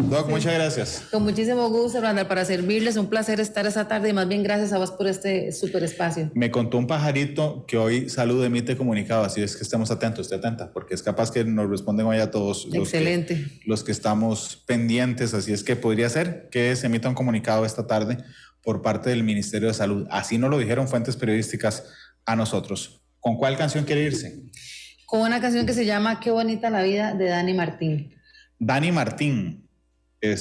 Doc, muchas gracias. Con muchísimo gusto, Randall, para servirles. Un placer estar esta tarde y más bien gracias a vos por este súper espacio. Me contó un pajarito que hoy Salud emite comunicado, así es que estemos atentos, esté atenta, porque es capaz que nos responden hoy a todos los que estamos pendientes, así es que podría ser que se emita un comunicado esta tarde por parte del Ministerio de Salud. Así nos lo dijeron fuentes periodísticas a nosotros. ¿Con cuál canción quiere irse? Con una canción que se llama Qué bonita la vida, de Dani Martín. Dani Martín.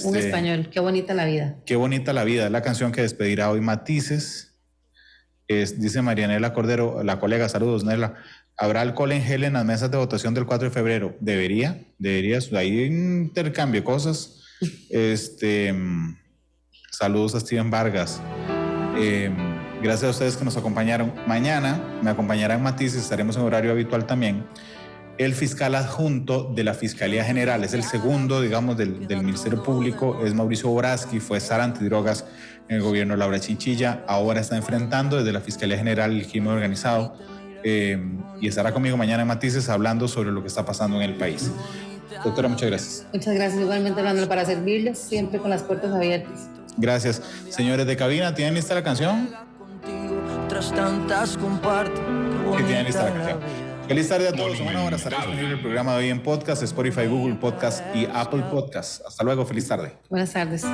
Un español, Qué bonita la vida. Qué bonita la vida, es la canción que despedirá hoy Matices. Dice Marianela Cordero, la colega, saludos Nela. ¿Habrá alcohol en gel en las mesas de votación del 4 de febrero? Debería, ahí intercambio cosas. Saludos a Steven Vargas. Gracias a ustedes que nos acompañaron. Mañana me acompañarán Matices, estaremos en horario habitual también. El fiscal adjunto de la Fiscalía General, es el segundo, digamos, del Ministerio Público, es Mauricio Boraski, fue SAR antidrogas en el gobierno de Laura Chinchilla, ahora está enfrentando desde la Fiscalía General el crimen organizado y estará conmigo mañana en Matices hablando sobre lo que está pasando en el país. Doctora, muchas gracias. Muchas gracias, igualmente, Randall, para servirles, siempre con las puertas abiertas. Gracias. Señores de cabina, ¿tienen lista la canción? ¿Qué tienen lista la canción? Feliz tarde a todos. En una hora estará disponible el programa de hoy en podcast, Spotify, Google Podcast y Apple Podcast. Hasta luego, feliz tarde. Buenas tardes.